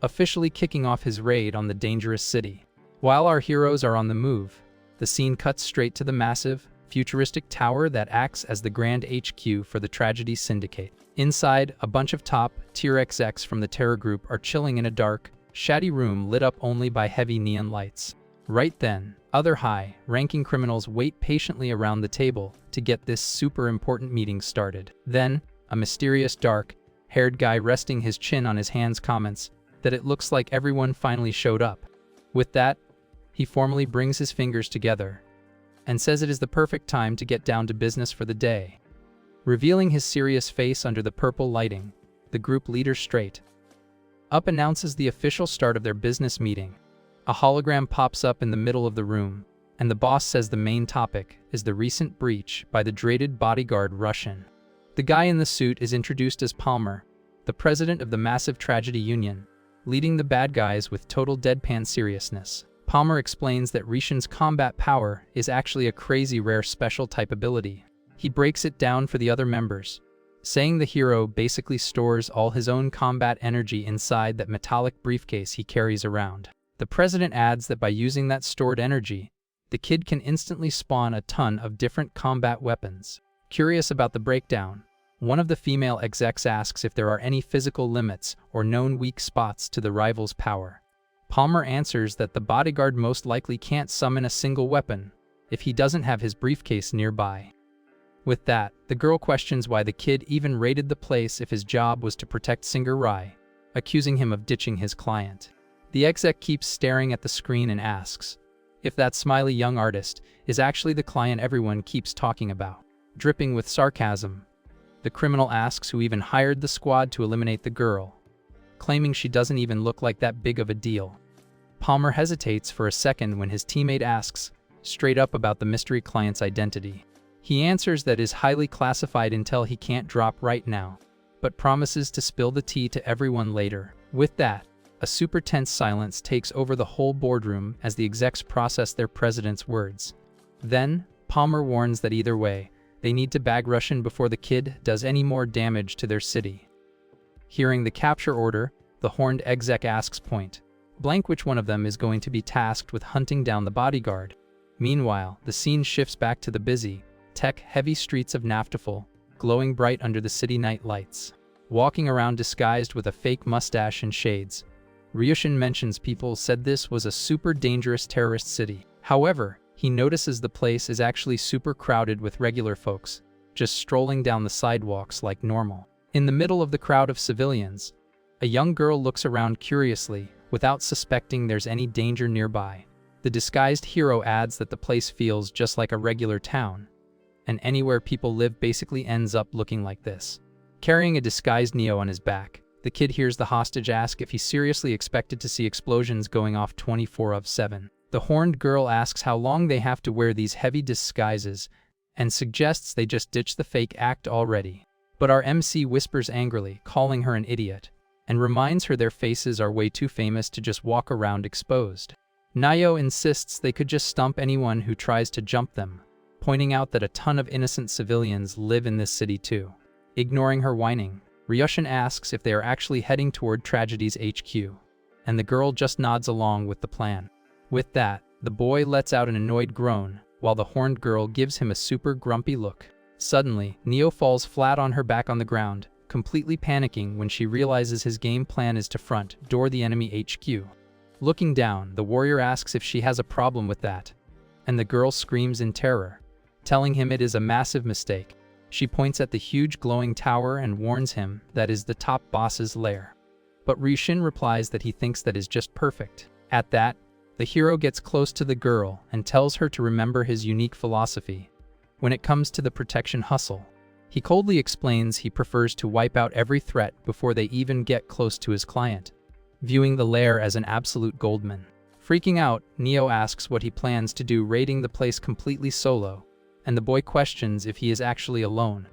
officially kicking off his raid on the dangerous city. While our heroes are on the move, the scene cuts straight to the massive, futuristic tower that acts as the Grand HQ for the Tragedy Syndicate. Inside, a bunch of top-tier execs from the terror group are chilling in a dark, shady room lit up only by heavy neon lights. Right then, other high-ranking criminals wait patiently around the table to get this super important meeting started. Then, a mysterious dark-haired guy resting his chin on his hands comments that it looks like everyone finally showed up. With that, he formally brings his fingers together and says it is the perfect time to get down to business for the day. Revealing his serious face under the purple lighting, the group leader straight up announces the official start of their business meeting. A hologram pops up in the middle of the room, and the boss says the main topic is the recent breach by the dreaded bodyguard Rushin. The guy in the suit is introduced as Palmer, the president of the massive tragedy union, leading the bad guys with total deadpan seriousness. Palmer explains that Rishin's combat power is actually a crazy rare special type ability. He breaks it down for the other members, saying the hero basically stores all his own combat energy inside that metallic briefcase he carries around. The president adds that by using that stored energy, the kid can instantly spawn a ton of different combat weapons. Curious about the breakdown, one of the female execs asks if there are any physical limits or known weak spots to the rival's power. Palmer answers that the bodyguard most likely can't summon a single weapon if he doesn't have his briefcase nearby. With that, the girl questions why the kid even raided the place if his job was to protect Singer Rai, accusing him of ditching his client. The exec keeps staring at the screen and asks if that smiley young artist is actually the client everyone keeps talking about. Dripping with sarcasm, the criminal asks who even hired the squad to eliminate the girl, claiming she doesn't even look like that big of a deal. Palmer hesitates for a second when his teammate asks straight up about the mystery client's identity. He answers that is highly classified intel he can't drop right now, but promises to spill the tea to everyone later. With that, a super tense silence takes over the whole boardroom as the execs process their president's words. Then, Palmer warns that either way, they need to bag Russian before the kid does any more damage to their city. Hearing the capture order, the horned exec asks point blank which one of them is going to be tasked with hunting down the bodyguard. Meanwhile, the scene shifts back to the busy, tech-heavy streets of Naftaful, glowing bright under the city night lights. Walking around disguised with a fake mustache and shades, Ryushin mentions people said this was a super dangerous terrorist city. However, he notices the place is actually super crowded with regular folks, just strolling down the sidewalks like normal. In the middle of the crowd of civilians, a young girl looks around curiously, without suspecting there's any danger nearby. The disguised hero adds that the place feels just like a regular town, and anywhere people live basically ends up looking like this. Carrying a disguised Neo on his back, the kid hears the hostage ask if he seriously expected to see explosions going off 24/7. The horned girl asks how long they have to wear these heavy disguises and suggests they just ditch the fake act already. But our MC whispers angrily, calling her an idiot, and reminds her their faces are way too famous to just walk around exposed. Nayo insists they could just stomp anyone who tries to jump them, pointing out that a ton of innocent civilians live in this city too. Ignoring her whining, Ryushin asks if they are actually heading toward Tragedy's HQ, and the girl just nods along with the plan. With that, the boy lets out an annoyed groan, while the horned girl gives him a super grumpy look. Suddenly, Neo falls flat on her back on the ground, completely panicking when she realizes his game plan is to front door the enemy HQ. Looking down, the warrior asks if she has a problem with that, and the girl screams in terror, telling him it is a massive mistake. She points at the huge glowing tower and warns him that is the top boss's lair. But Ryushin replies that he thinks that is just perfect. At that, the hero gets close to the girl and tells her to remember his unique philosophy. When it comes to the protection hustle, he coldly explains he prefers to wipe out every threat before they even get close to his client, viewing the lair as an absolute goldmine. Freaking out, Neo asks what he plans to do raiding the place completely solo, and the boy questions if he is actually alone.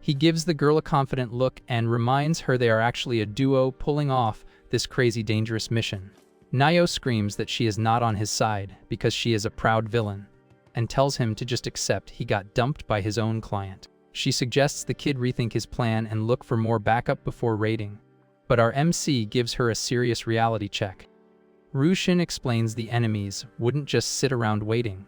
He gives the girl a confident look and reminds her they are actually a duo pulling off this crazy dangerous mission. Nayo screams that she is not on his side because she is a proud villain, and tells him to just accept he got dumped by his own client. She suggests the kid rethink his plan and look for more backup before raiding, but our MC gives her a serious reality check. Ryushin explains the enemies wouldn't just sit around waiting,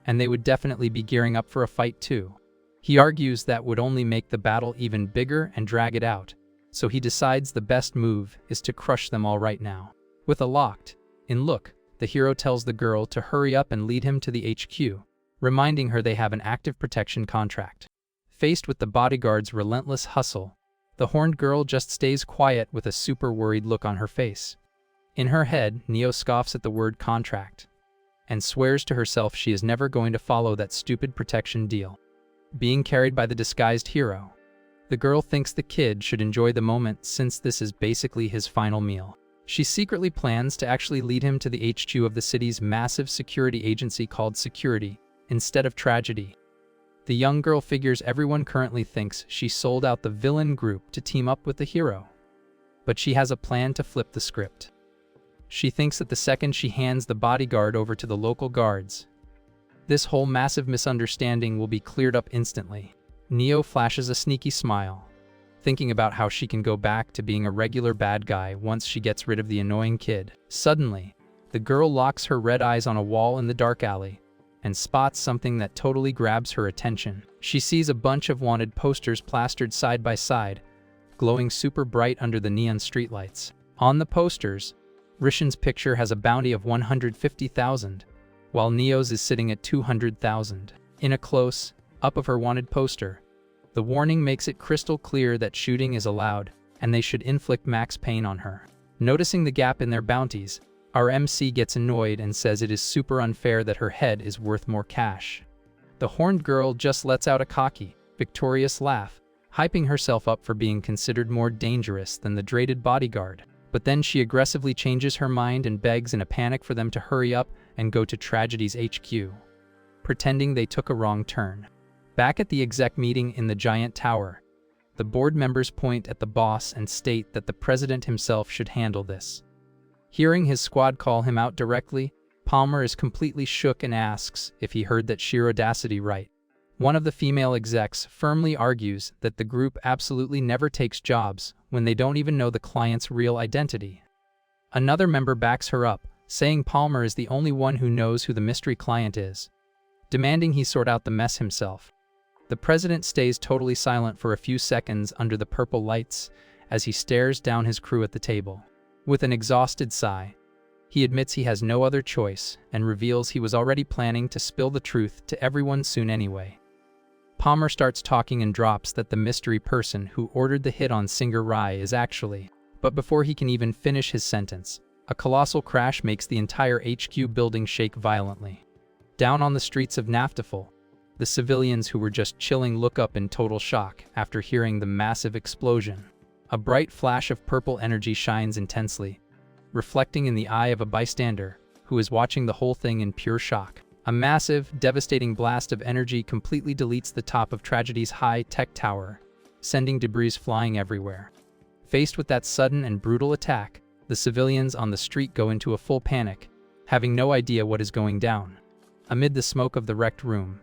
and they would definitely be gearing up for a fight too. He argues that would only make the battle even bigger and drag it out, so he decides the best move is to crush them all right now. With a locked-in look, the hero tells the girl to hurry up and lead him to the HQ, reminding her they have an active protection contract. Faced with the bodyguard's relentless hustle, the horned girl just stays quiet with a super worried look on her face. In her head, Neo scoffs at the word contract, and swears to herself she is never going to follow that stupid protection deal. Being carried by the disguised hero, the girl thinks the kid should enjoy the moment since this is basically his final meal. She secretly plans to actually lead him to the HQ of the city's massive security agency called Security, instead of Tragedy. The young girl figures everyone currently thinks she sold out the villain group to team up with the hero, but she has a plan to flip the script. She thinks that the second she hands the bodyguard over to the local guards, this whole massive misunderstanding will be cleared up instantly. Neo flashes a sneaky smile, thinking about how she can go back to being a regular bad guy once she gets rid of the annoying kid. Suddenly, the girl locks her red eyes on a wall in the dark alley and spots something that totally grabs her attention. She sees a bunch of wanted posters plastered side by side, glowing super bright under the neon streetlights. On the posters, Rishin's picture has a bounty of 150,000, while Neo's is sitting at 200,000. In a close-up of her wanted poster, the warning makes it crystal clear that shooting is allowed, and they should inflict max pain on her. Noticing the gap in their bounties, our MC gets annoyed and says it is super unfair that her head is worth more cash. The horned girl just lets out a cocky, victorious laugh, hyping herself up for being considered more dangerous than the dreaded bodyguard. But then she aggressively changes her mind and begs in a panic for them to hurry up and go to Tragedy's HQ, pretending they took a wrong turn. Back at the exec meeting in the giant tower, the board members point at the boss and state that the president himself should handle this. Hearing his squad call him out directly, Palmer is completely shook and asks if he heard that sheer audacity right. One of the female execs firmly argues that the group absolutely never takes jobs when they don't even know the client's real identity. Another member backs her up, saying Palmer is the only one who knows who the mystery client is, demanding he sort out the mess himself. The president stays totally silent for a few seconds under the purple lights as he stares down his crew at the table. With an exhausted sigh, he admits he has no other choice and reveals he was already planning to spill the truth to everyone soon anyway. Palmer starts talking and drops that the mystery person who ordered the hit on Singer Rai is actually, but before he can even finish his sentence, a colossal crash makes the entire HQ building shake violently. Down on the streets of Naftaful, the civilians who were just chilling look up in total shock after hearing the massive explosion. A bright flash of purple energy shines intensely, reflecting in the eye of a bystander who is watching the whole thing in pure shock. A massive, devastating blast of energy completely deletes the top of Tragedy's high-tech tower, sending debris flying everywhere. Faced with that sudden and brutal attack, the civilians on the street go into a full panic, having no idea what is going down. Amid the smoke of the wrecked room,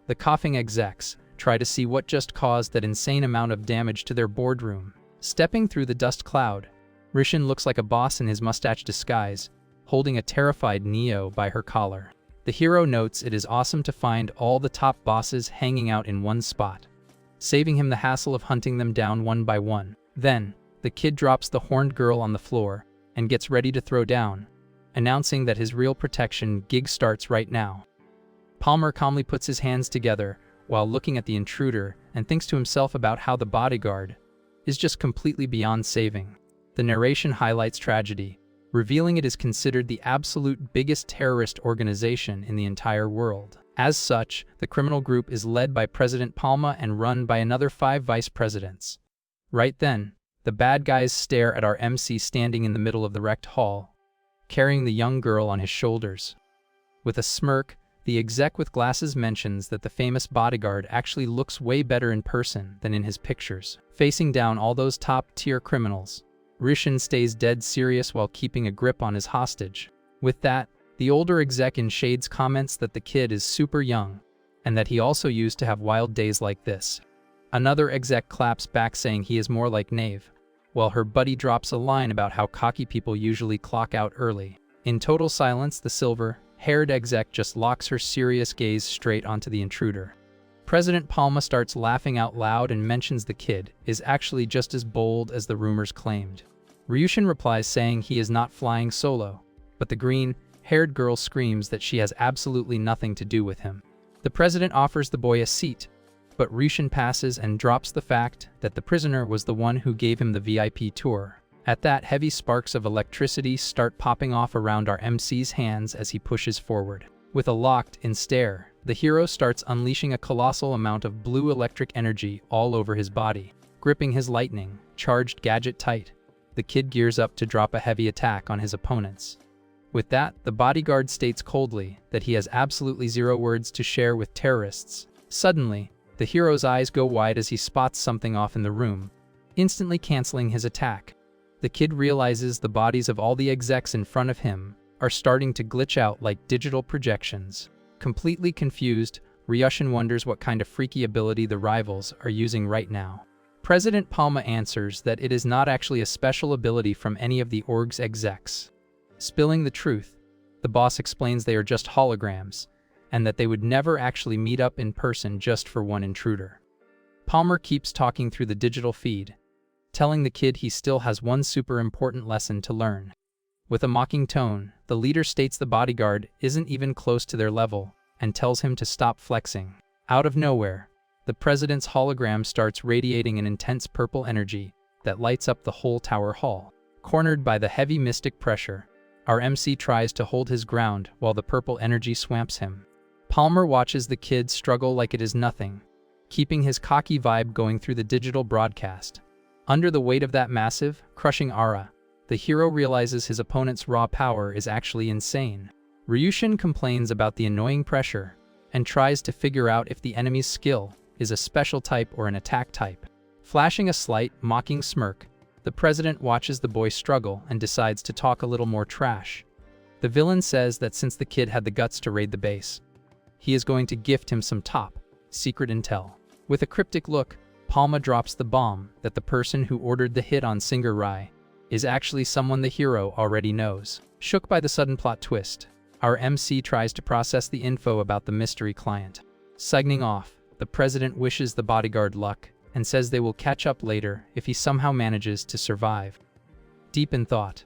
the coughing execs try to see what just caused that insane amount of damage to their boardroom. Stepping through the dust cloud, Rishin looks like a boss in his mustache disguise, holding a terrified Neo by her collar. The hero notes it is awesome to find all the top bosses hanging out in one spot, saving him the hassle of hunting them down one by one. Then, the kid drops the horned girl on the floor and gets ready to throw down, announcing that his real protection gig starts right now. Palmer calmly puts his hands together while looking at the intruder and thinks to himself about how the bodyguard is just completely beyond saving. The narration highlights Tragedy, revealing it is considered the absolute biggest terrorist organization in the entire world. As such, the criminal group is led by President Palma and run by another 5 vice presidents. Right then, the bad guys stare at our MC standing in the middle of the wrecked hall, carrying the young girl on his shoulders. With a smirk, the exec with glasses mentions that the famous bodyguard actually looks way better in person than in his pictures. Facing down all those top-tier criminals, Rishin stays dead serious while keeping a grip on his hostage. With that, the older exec in shades comments that the kid is super young, and that he also used to have wild days like this. Another exec claps back saying he is more like Nave, while her buddy drops a line about how cocky people usually clock out early. In total silence, the silver-haired exec just locks her serious gaze straight onto the intruder. President Palma starts laughing out loud and mentions the kid is actually just as bold as the rumors claimed. Ryushin replies saying he is not flying solo, but the green-haired girl screams that she has absolutely nothing to do with him. The president offers the boy a seat, but Ryushin passes and drops the fact that the prisoner was the one who gave him the VIP tour. At that, heavy sparks of electricity start popping off around our MC's hands as he pushes forward. With a locked-in stare, the hero starts unleashing a colossal amount of blue electric energy all over his body. Gripping his lightning-charged gadget tight, the kid gears up to drop a heavy attack on his opponents. With that, the bodyguard states coldly that he has absolutely zero words to share with terrorists. Suddenly, the hero's eyes go wide as he spots something off in the room, instantly canceling his attack. The kid realizes the bodies of all the execs in front of him are starting to glitch out like digital projections. Completely confused, Ryushin wonders what kind of freaky ability the rivals are using right now. President Palma answers that it is not actually a special ability from any of the org's execs. Spilling the truth, the boss explains they are just holograms, and that they would never actually meet up in person just for one intruder. Palmer keeps talking through the digital feed, telling the kid he still has one super important lesson to learn. With a mocking tone, the leader states the bodyguard isn't even close to their level and tells him to stop flexing. Out of nowhere, the president's hologram starts radiating an intense purple energy that lights up the whole tower hall. Cornered by the heavy mystic pressure, our MC tries to hold his ground while the purple energy swamps him. Palmer watches the kid struggle like it is nothing, keeping his cocky vibe going through the digital broadcast. Under the weight of that massive, crushing aura, the hero realizes his opponent's raw power is actually insane. Ryushin complains about the annoying pressure and tries to figure out if the enemy's skill is a special type or an attack type. Flashing a slight, mocking smirk, the president watches the boy struggle and decides to talk a little more trash. The villain says that since the kid had the guts to raid the base, he is going to gift him some top secret intel. With a cryptic look, Palma drops the bomb that the person who ordered the hit on Singer Rai is actually someone the hero already knows. Shook by the sudden plot twist, our MC tries to process the info about the mystery client. Signing off, the president wishes the bodyguard luck and says they will catch up later if he somehow manages to survive. Deep in thought,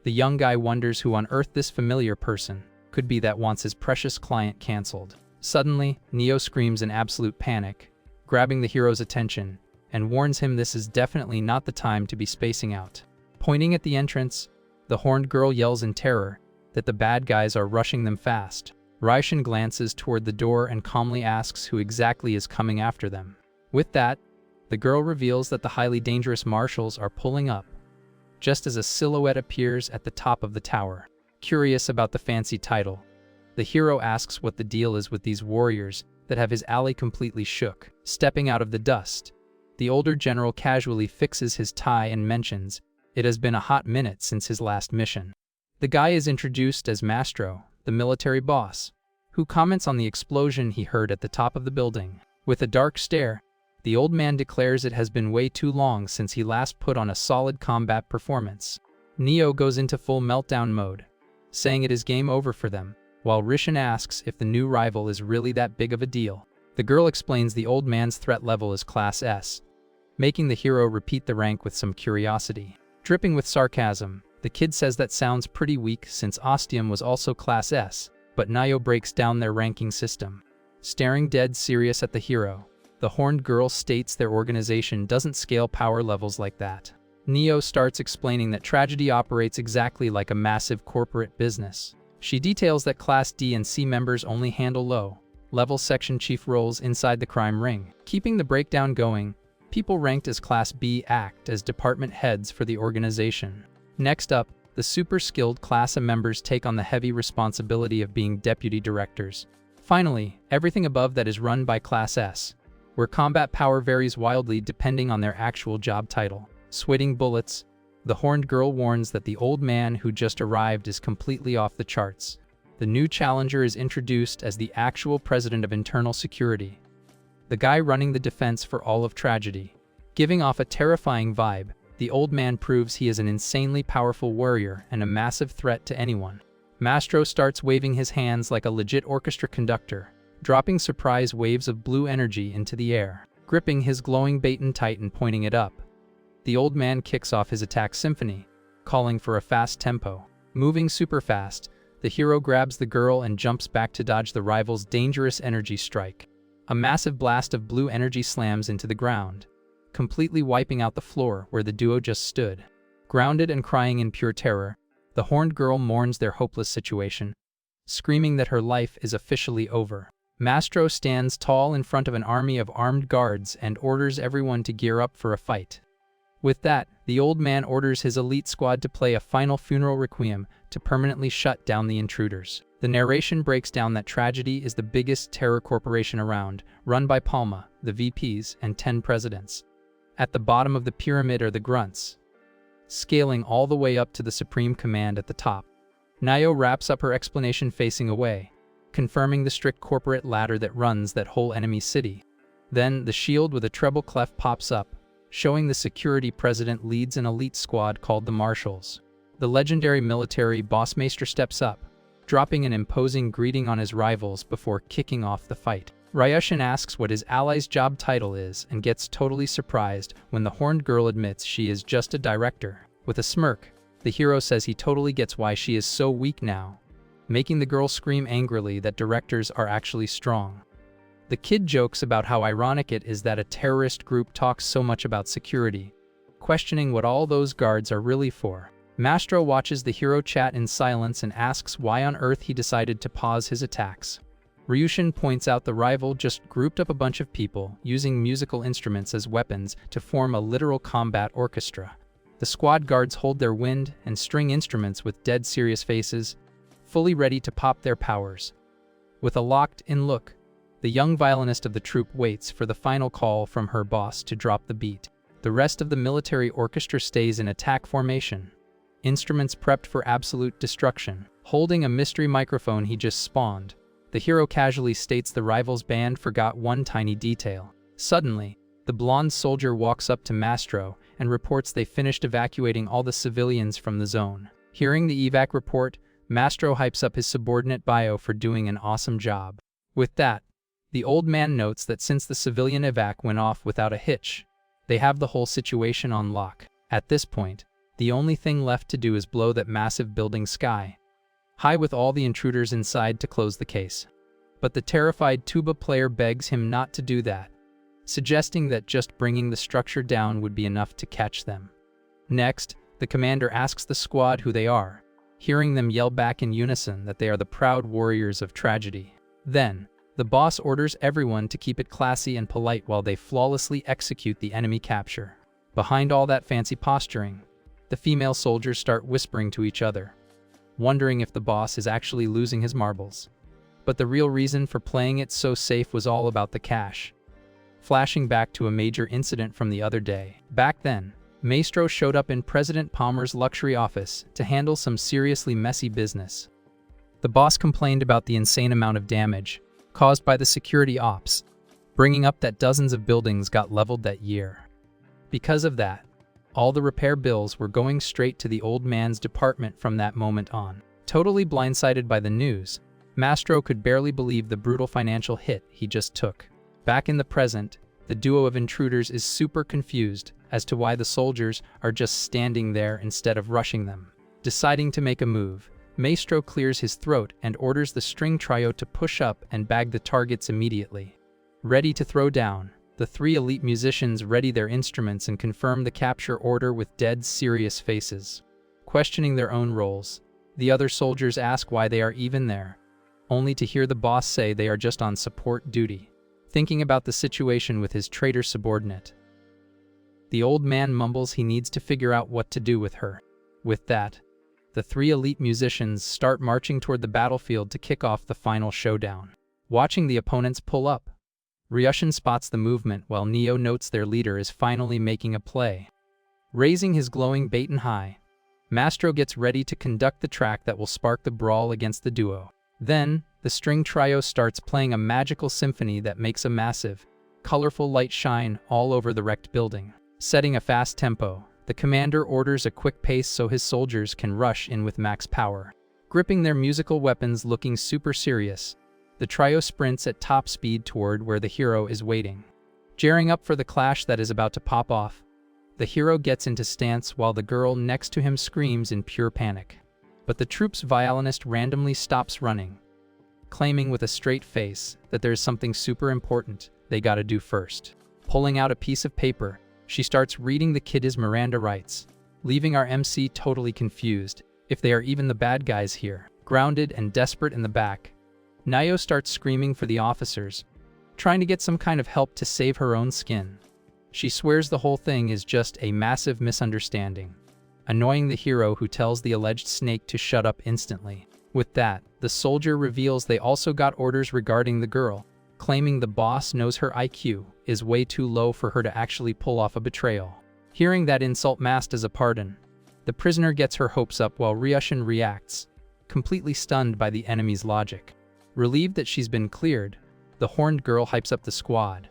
the young guy wonders who on earth this familiar person could be that wants his precious client cancelled. Suddenly, Neo screams in absolute panic, grabbing the hero's attention, and warns him this is definitely not the time to be spacing out. Pointing at the entrance, the horned girl yells in terror that the bad guys are rushing them fast. Raishin glances toward the door and calmly asks who exactly is coming after them. With that, the girl reveals that the highly dangerous marshals are pulling up, just as a silhouette appears at the top of the tower. Curious about the fancy title, the hero asks what the deal is with these warriors that have his alley completely shook. Stepping out of the dust, the older general casually fixes his tie and mentions it has been a hot minute since his last mission. The guy is introduced as Mastro, the military boss, who comments on the explosion he heard at the top of the building. With a dark stare, the old man declares it has been way too long since he last put on a solid combat performance. Neo goes into full meltdown mode, saying it is game over for them, while Rishin asks if the new rival is really that big of a deal. The girl explains the old man's threat level is Class S, making the hero repeat the rank with some curiosity. Dripping with sarcasm, the kid says that sounds pretty weak since Ostium was also Class S, but Neo breaks down their ranking system. Staring dead serious at the hero, the horned girl states their organization doesn't scale power levels like that. Neo starts explaining that tragedy operates exactly like a massive corporate business. She details that Class D and C members only handle low-level section chief roles inside the crime ring. Keeping the breakdown going, people ranked as Class B act as department heads for the organization. Next up, the super-skilled Class A members take on the heavy responsibility of being deputy directors. Finally, everything above that is run by Class S, where combat power varies wildly depending on their actual job title. Sweating bullets, the horned girl warns that the old man who just arrived is completely off the charts. The new challenger is introduced as the actual president of internal security, the guy running the defense for all of tragedy. Giving off a terrifying vibe, the old man proves he is an insanely powerful warrior and a massive threat to anyone. Mastro starts waving his hands like a legit orchestra conductor, dropping surprise waves of blue energy into the air. Gripping his glowing baton tight and pointing it up, the old man kicks off his attack symphony, calling for a fast tempo. Moving super fast, the hero grabs the girl and jumps back to dodge the rival's dangerous energy strike. A massive blast of blue energy slams into the ground, completely wiping out the floor where the duo just stood. Grounded and crying in pure terror, the horned girl mourns their hopeless situation, screaming that her life is officially over. Mastro stands tall in front of an army of armed guards and orders everyone to gear up for a fight. With that, the old man orders his elite squad to play a final funeral requiem to permanently shut down the intruders. The narration breaks down that tragedy is the biggest terror corporation around, run by Palma, the VPs, and 10 presidents. At the bottom of the pyramid are the grunts, scaling all the way up to the supreme command at the top. Nio wraps up her explanation facing away, confirming the strict corporate ladder that runs that whole enemy city. Then, the shield with a treble clef pops up, showing the security president leads an elite squad called the Marshals. The legendary military bossmaster steps up, dropping an imposing greeting on his rivals before kicking off the fight. Ryushin asks what his ally's job title is and gets totally surprised when the horned girl admits she is just a director. With a smirk, the hero says he totally gets why she is so weak now, making the girl scream angrily that directors are actually strong. The kid jokes about how ironic it is that a terrorist group talks so much about security, questioning what all those guards are really for. Mastro watches the hero chat in silence and asks why on earth he decided to pause his attacks. Ryushin points out the rival just grouped up a bunch of people using musical instruments as weapons to form a literal combat orchestra. The squad guards hold their wind and string instruments with dead serious faces, fully ready to pop their powers. With a locked-in look, the young violinist of the troupe waits for the final call from her boss to drop the beat. The rest of the military orchestra stays in attack formation, instruments prepped for absolute destruction. Holding a mystery microphone he just spawned, the hero casually states the rival's band forgot one tiny detail. Suddenly, the blonde soldier walks up to Mastro and reports they finished evacuating all the civilians from the zone. Hearing the evac report, Mastro hypes up his subordinate Bio for doing an awesome job. With that, the old man notes that since the civilian evac went off without a hitch, they have the whole situation on lock. At this point, the only thing left to do is blow that massive building sky high with all the intruders inside to close the case. But the terrified tuba player begs him not to do that, suggesting that just bringing the structure down would be enough to catch them. Next, the commander asks the squad who they are, hearing them yell back in unison that they are the proud warriors of tragedy. Then, the boss orders everyone to keep it classy and polite while they flawlessly execute the enemy capture. Behind all that fancy posturing, the female soldiers start whispering to each other, wondering if the boss is actually losing his marbles. But the real reason for playing it so safe was all about the cash. Flashing back to a major incident from the other day. Back then, Maestro showed up in President Palmer's luxury office to handle some seriously messy business. The boss complained about the insane amount of damage caused by the security ops, bringing up that dozens of buildings got leveled that year. Because of that, all the repair bills were going straight to the old man's department from that moment on. Totally blindsided by the news, Mastro could barely believe the brutal financial hit he just took. Back in the present, the duo of intruders is super confused as to why the soldiers are just standing there instead of rushing them. Deciding to make a move, Maestro clears his throat and orders the string trio to push up and bag the targets immediately. Ready to throw down, the three elite musicians ready their instruments and confirm the capture order with dead serious faces. Questioning their own roles, the other soldiers ask why they are even there, only to hear the boss say they are just on support duty. Thinking about the situation with his traitor subordinate, the old man mumbles he needs to figure out what to do with her. With that, the three elite musicians start marching toward the battlefield to kick off the final showdown. Watching the opponents pull up, Ryushin spots the movement while Neo notes their leader is finally making a play. Raising his glowing baton high, Mastro gets ready to conduct the track that will spark the brawl against the duo. Then, the string trio starts playing a magical symphony that makes a massive, colorful light shine all over the wrecked building. Setting a fast tempo, the commander orders a quick pace so his soldiers can rush in with max power. Gripping their musical weapons looking super serious, the trio sprints at top speed toward where the hero is waiting. Gearing up for the clash that is about to pop off, the hero gets into stance while the girl next to him screams in pure panic. But the troop's violinist randomly stops running, claiming with a straight face that there's something super important they gotta do first. Pulling out a piece of paper, she starts reading the kid his Miranda rights, leaving our MC totally confused if they are even the bad guys here. Grounded and desperate in the back, Nayo starts screaming for the officers, trying to get some kind of help to save her own skin. She swears the whole thing is just a massive misunderstanding, annoying the hero who tells the alleged snake to shut up instantly. With that, the soldier reveals they also got orders regarding the girl, claiming the boss knows her IQ is way too low for her to actually pull off a betrayal. Hearing that insult masked as a pardon, the prisoner gets her hopes up while Ryushin reacts, completely stunned by the enemy's logic. Relieved that she's been cleared, the horned girl hypes up the squad,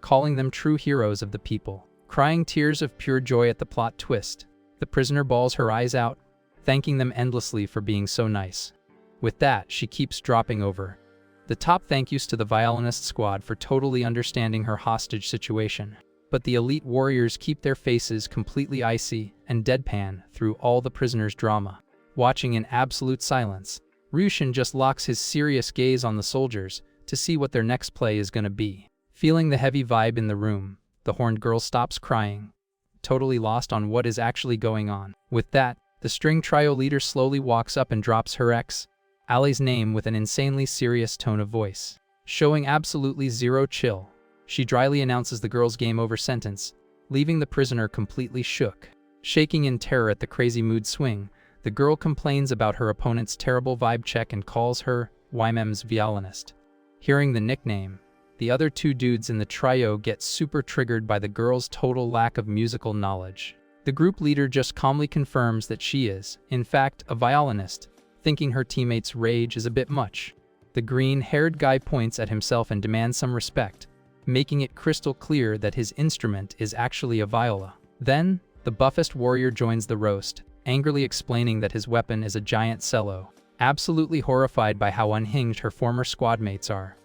calling them true heroes of the people. Crying tears of pure joy at the plot twist, the prisoner bawls her eyes out, thanking them endlessly for being so nice. With that, she keeps dropping over the top thank yous to the violinist squad for totally understanding her hostage situation. But the elite warriors keep their faces completely icy and deadpan through all the prisoners' drama. Watching in absolute silence, Ryushin just locks his serious gaze on the soldiers to see what their next play is gonna be. Feeling the heavy vibe in the room, the horned girl stops crying, totally lost on what is actually going on. With that, the string trio leader slowly walks up and drops her ex, Ali's name with an insanely serious tone of voice. Showing absolutely zero chill, she dryly announces the girl's game over sentence, leaving the prisoner completely shook. Shaking in terror at the crazy mood swing, the girl complains about her opponent's terrible vibe check and calls her Ymem's violinist. Hearing the nickname, the other two dudes in the trio get super triggered by the girl's total lack of musical knowledge. The group leader just calmly confirms that she is, in fact, a violinist, thinking her teammates' rage is a bit much. The green-haired guy points at himself and demands some respect, making it crystal clear that his instrument is actually a viola. Then, the buffest warrior joins the roast, angrily explaining that his weapon is a giant cello. Absolutely horrified by how unhinged her former squad mates are,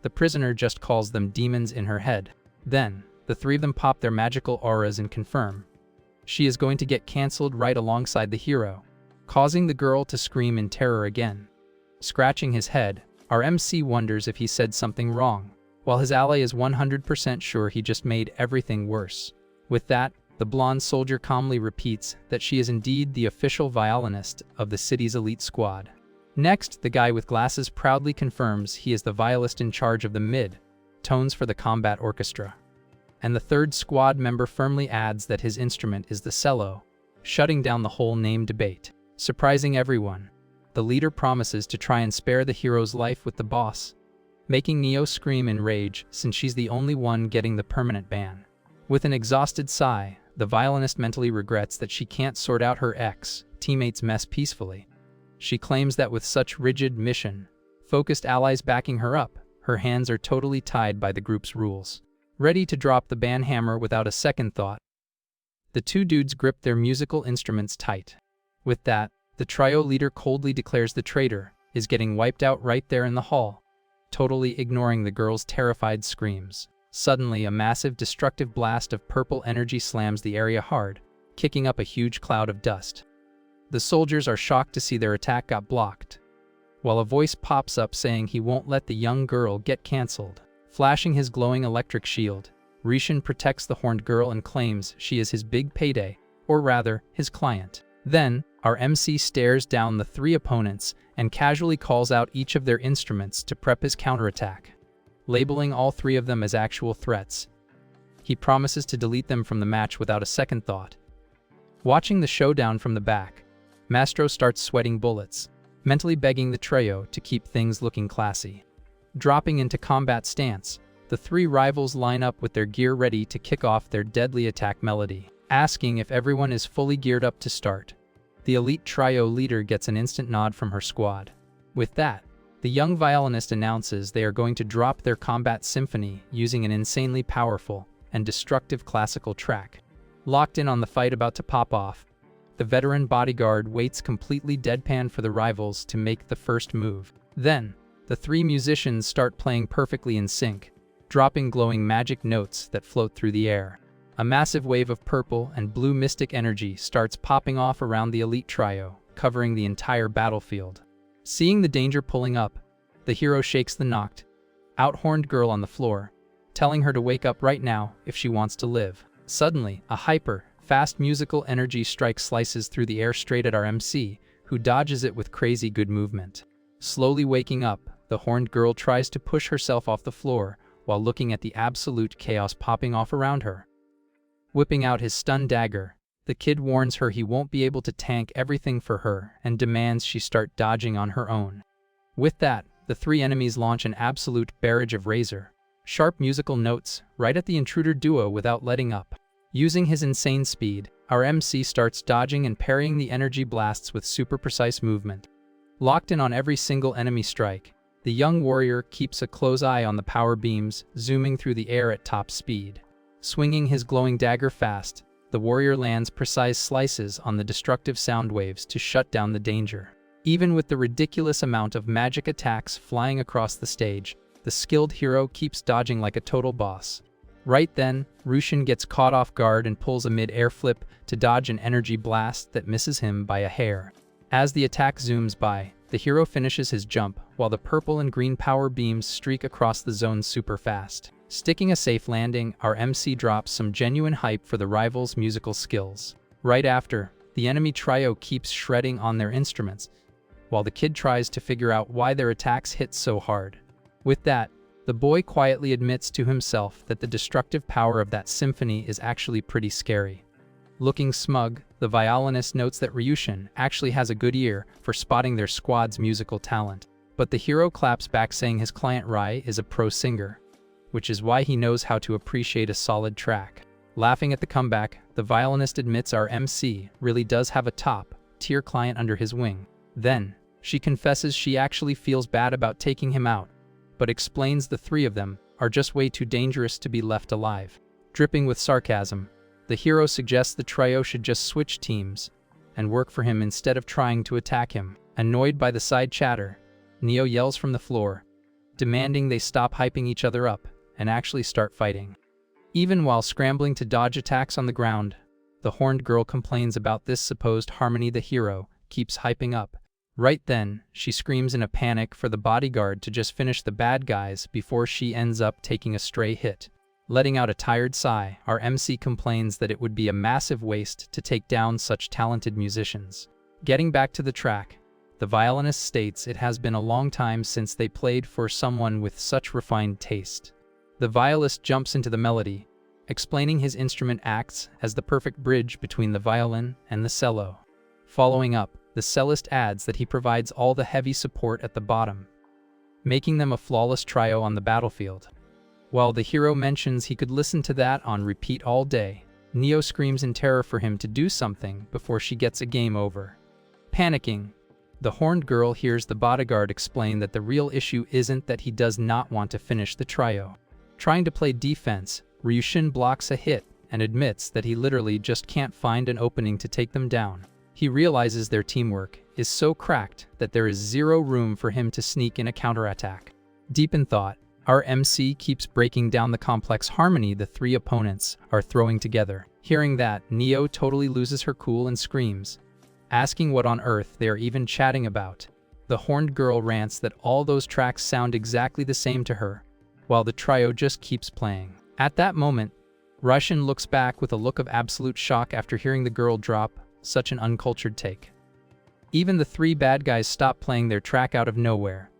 the prisoner just calls them demons in her head. Then, the three of them pop their magical auras and confirm she is going to get cancelled right alongside the hero, causing the girl to scream in terror again. Scratching his head, our MC wonders if he said something wrong, while his ally is 100% sure he just made everything worse. With that, the blonde soldier calmly repeats that she is indeed the official violinist of the city's elite squad. Next, the guy with glasses proudly confirms he is the violist in charge of the mid-tones for the combat orchestra. And the third squad member firmly adds that his instrument is the cello, shutting down the whole name debate. Surprising everyone, the leader promises to try and spare the hero's life with the boss, making Neo scream in rage since she's the only one getting the permanent ban. With an exhausted sigh, the violinist mentally regrets that she can't sort out her ex-teammate's mess peacefully. She claims that with such rigid mission-focused allies backing her up, her hands are totally tied by the group's rules. Ready to drop the ban hammer without a second thought, the two dudes grip their musical instruments tight. With that, the trio leader coldly declares the traitor is getting wiped out right there in the hall, totally ignoring the girl's terrified screams. Suddenly, a massive destructive blast of purple energy slams the area hard, kicking up a huge cloud of dust. The soldiers are shocked to see their attack got blocked, while a voice pops up saying he won't let the young girl get cancelled. Flashing his glowing electric shield, Risshin protects the horned girl and claims she is his big payday, or rather, his client. Then, our MC stares down the three opponents and casually calls out each of their instruments to prep his counterattack, labeling all three of them as actual threats. He promises to delete them from the match without a second thought. Watching the showdown from the back, Mastro starts sweating bullets, mentally begging the trio to keep things looking classy. Dropping into combat stance, the three rivals line up with their gear ready to kick off their deadly attack melody, asking if everyone is fully geared up to start. The elite trio leader gets an instant nod from her squad. With that, the young violinist announces they are going to drop their combat symphony using an insanely powerful and destructive classical track. Locked in on the fight about to pop off, the veteran bodyguard waits completely deadpan for the rivals to make the first move. Then, the three musicians start playing perfectly in sync, dropping glowing magic notes that float through the air. A massive wave of purple and blue mystic energy starts popping off around the elite trio, covering the entire battlefield. Seeing the danger pulling up, the hero shakes the knocked out horned girl on the floor, telling her to wake up right now if she wants to live. Suddenly, a hyper-fast musical energy strike slices through the air straight at our MC, who dodges it with crazy good movement. Slowly waking up, the horned girl tries to push herself off the floor while looking at the absolute chaos popping off around her. Whipping out his stun dagger, the kid warns her he won't be able to tank everything for her and demands she start dodging on her own. With that, the three enemies launch an absolute barrage of razor-sharp musical notes right at the intruder duo without letting up. Using his insane speed, our MC starts dodging and parrying the energy blasts with super precise movement. Locked in on every single enemy strike, the young warrior keeps a close eye on the power beams zooming through the air at top speed. Swinging his glowing dagger fast, the warrior lands precise slices on the destructive sound waves to shut down the danger. Even with the ridiculous amount of magic attacks flying across the stage, the skilled hero keeps dodging like a total boss. Right then, Risshin gets caught off guard and pulls a mid-air flip to dodge an energy blast that misses him by a hair. As the attack zooms by, the hero finishes his jump while the purple and green power beams streak across the zone super fast. Sticking a safe landing, our MC drops some genuine hype for the rivals' musical skills. Right after, the enemy trio keeps shredding on their instruments, while the kid tries to figure out why their attacks hit so hard. With that, the boy quietly admits to himself that the destructive power of that symphony is actually pretty scary. Looking smug, the violinist notes that Ryushin actually has a good ear for spotting their squad's musical talent. But the hero claps back saying his client Rai is a pro singer, which is why he knows how to appreciate a solid track. Laughing at the comeback, the violinist admits our MC really does have a top-tier client under his wing. Then, She confesses she actually feels bad about taking him out, but explains the three of them are just way too dangerous to be left alive. Dripping with sarcasm, the hero suggests the trio should just switch teams and work for him instead of trying to attack him. Annoyed by the side chatter, Neo yells from the floor, demanding they stop hyping each other up and actually start fighting. Even while scrambling to dodge attacks on the ground, the horned girl complains about this supposed harmony the hero keeps hyping up. Right then, she screams in a panic for the bodyguard to just finish the bad guys before she ends up taking a stray hit. Letting out a tired sigh, our MC complains that it would be a massive waste to take down such talented musicians. Getting back to the track, the violinist states it has been a long time since they played for someone with such refined taste. The violist jumps into the melody, explaining his instrument acts as the perfect bridge between the violin and the cello. Following up, the cellist adds that he provides all the heavy support at the bottom, making them a flawless trio on the battlefield. While the hero mentions he could listen to that on repeat all day, Neo screams in terror for him to do something before she gets a game over. Panicking, the horned girl hears the bodyguard explain that the real issue isn't that he does not want to finish the trio. Trying to play defense, Ryushin blocks a hit and admits that he literally just can't find an opening to take them down. He realizes their teamwork is so cracked that there is zero room for him to sneak in a counterattack. Deep in thought, our MC keeps breaking down the complex harmony the three opponents are throwing together. Hearing that, Neo totally loses her cool and screams, asking what on earth they are even chatting about. The horned girl rants that all those tracks sound exactly the same to her, while the trio just keeps playing. At that moment, Russian looks back with a look of absolute shock after hearing the girl drop such an uncultured take. Even the three bad guys stop playing their track out of nowhere,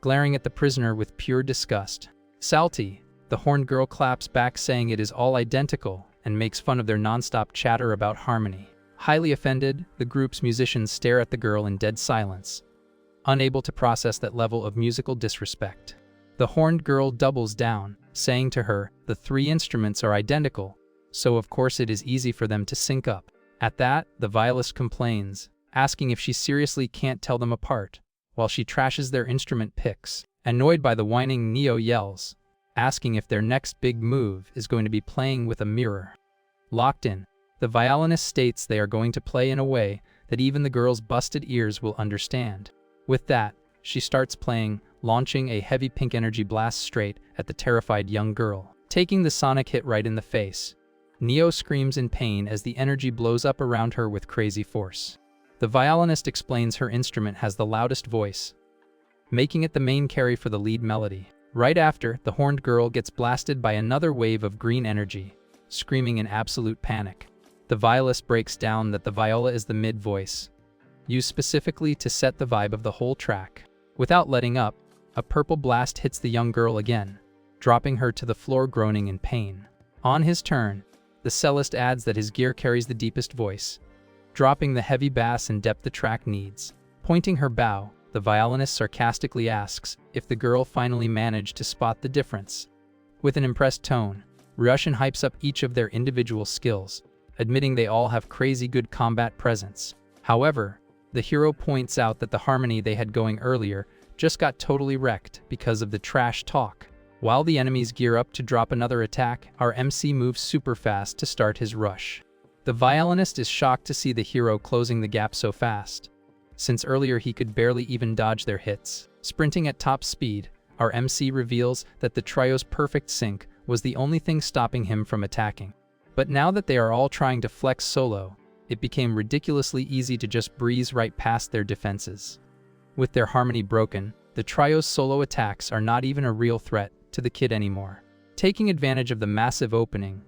glaring at the prisoner with pure disgust. Salty, the horned girl claps back saying it is all identical and makes fun of their non-stop chatter about harmony. Highly offended, the group's musicians stare at the girl in dead silence, unable to process that level of musical disrespect. The horned girl doubles down, saying to her, the three instruments are identical, so of course it is easy for them to sync up. At that, the violist complains, asking if she seriously can't tell them apart, while she trashes their instrument picks. Annoyed by the whining, Neo yells, asking if their next big move is going to be playing with a mirror. Locked in, the violinist states they are going to play in a way that even the girl's busted ears will understand. With that, she starts playing, launching a heavy pink energy blast straight at the terrified young girl. Taking the sonic hit right in the face, Neo screams in pain as the energy blows up around her with crazy force. The violinist explains her instrument has the loudest voice, making it the main carry for the lead melody. Right after, the horned girl gets blasted by another wave of green energy, screaming in absolute panic. The violist breaks down that the viola is the mid voice, used specifically to set the vibe of the whole track. Without letting up, a purple blast hits the young girl again, dropping her to the floor groaning in pain. On his turn, the cellist adds that his gear carries the deepest voice, dropping the heavy bass and depth the track needs. Pointing her bow, the violinist sarcastically asks if the girl finally managed to spot the difference. With an impressed tone, Russian hypes up each of their individual skills, admitting they all have crazy good combat presence. However, the hero points out that the harmony they had going earlier just got totally wrecked because of the trash talk. While the enemies gear up to drop another attack, our MC moves super fast to start his rush. The violinist is shocked to see the hero closing the gap so fast, since earlier he could barely even dodge their hits. Sprinting at top speed, our MC reveals that the trio's perfect sync was the only thing stopping him from attacking. But now that they are all trying to flex solo, it became ridiculously easy to just breeze right past their defenses. With their harmony broken, the trio's solo attacks are not even a real threat to the kid anymore. Taking advantage of the massive opening,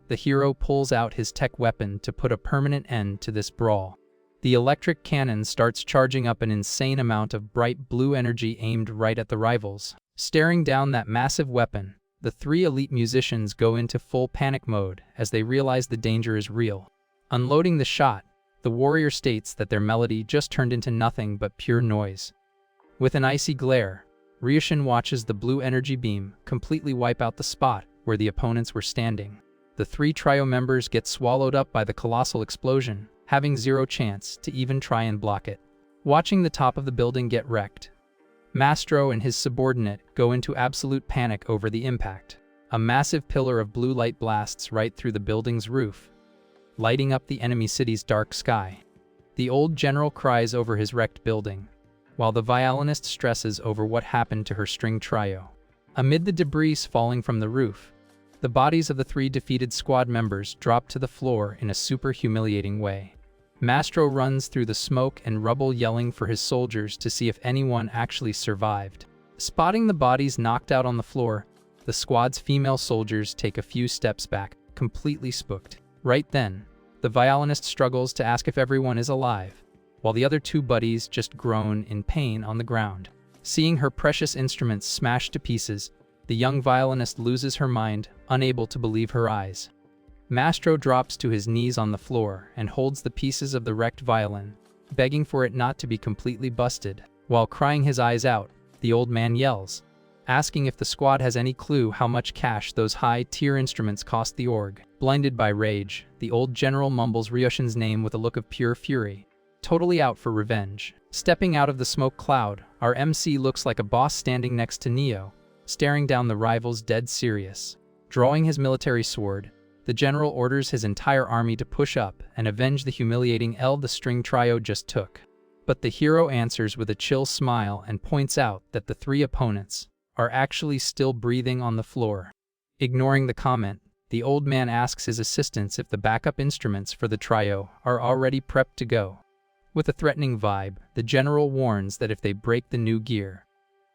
the hero pulls out his tech weapon to put a permanent end to this brawl. The electric cannon starts charging up an insane amount of bright blue energy aimed right at the rivals. Staring down that massive weapon, the three elite musicians go into full panic mode as they realize the danger is real. Unloading the shot, the warrior states that their melody just turned into nothing but pure noise. With an icy glare, Ryushin watches the blue energy beam completely wipe out the spot where the opponents were standing. The three trio members get swallowed up by the colossal explosion, having zero chance to even try and block it. Watching the top of the building get wrecked, Mastro and his subordinate go into absolute panic over the impact. A massive pillar of blue light blasts right through the building's roof, lighting up the enemy city's dark sky. The old general cries over his wrecked building, while the violinist stresses over what happened to her string trio. Amid the debris falling from the roof, the bodies of the 3 defeated squad members drop to the floor in a super humiliating way. Mastro runs through the smoke and rubble yelling for his soldiers to see if anyone actually survived. Spotting the bodies knocked out on the floor, the squad's female soldiers take a few steps back, completely spooked. Right then, the violinist struggles to ask if everyone is alive, while the other 2 buddies just groan in pain on the ground. Seeing her precious instruments smashed to pieces, the young violinist loses her mind, unable to believe her eyes. Mastro drops to his knees on the floor and holds the pieces of the wrecked violin, begging for it not to be completely busted. While crying his eyes out, the old man yells, asking if the squad has any clue how much cash those high-tier instruments cost the org. Blinded by rage, the old general mumbles Ryushin's name with a look of pure fury, totally out for revenge. Stepping out of the smoke cloud, our MC looks like a boss standing next to Neo, staring down the rivals dead serious. Drawing his military sword, the general orders his entire army to push up and avenge the humiliating L the string trio just took. But the hero answers with a chill smile and points out that the 3 opponents are actually still breathing on the floor. Ignoring the comment, the old man asks his assistants if the backup instruments for the trio are already prepped to go. With a threatening vibe, the general warns that if they break the new gear,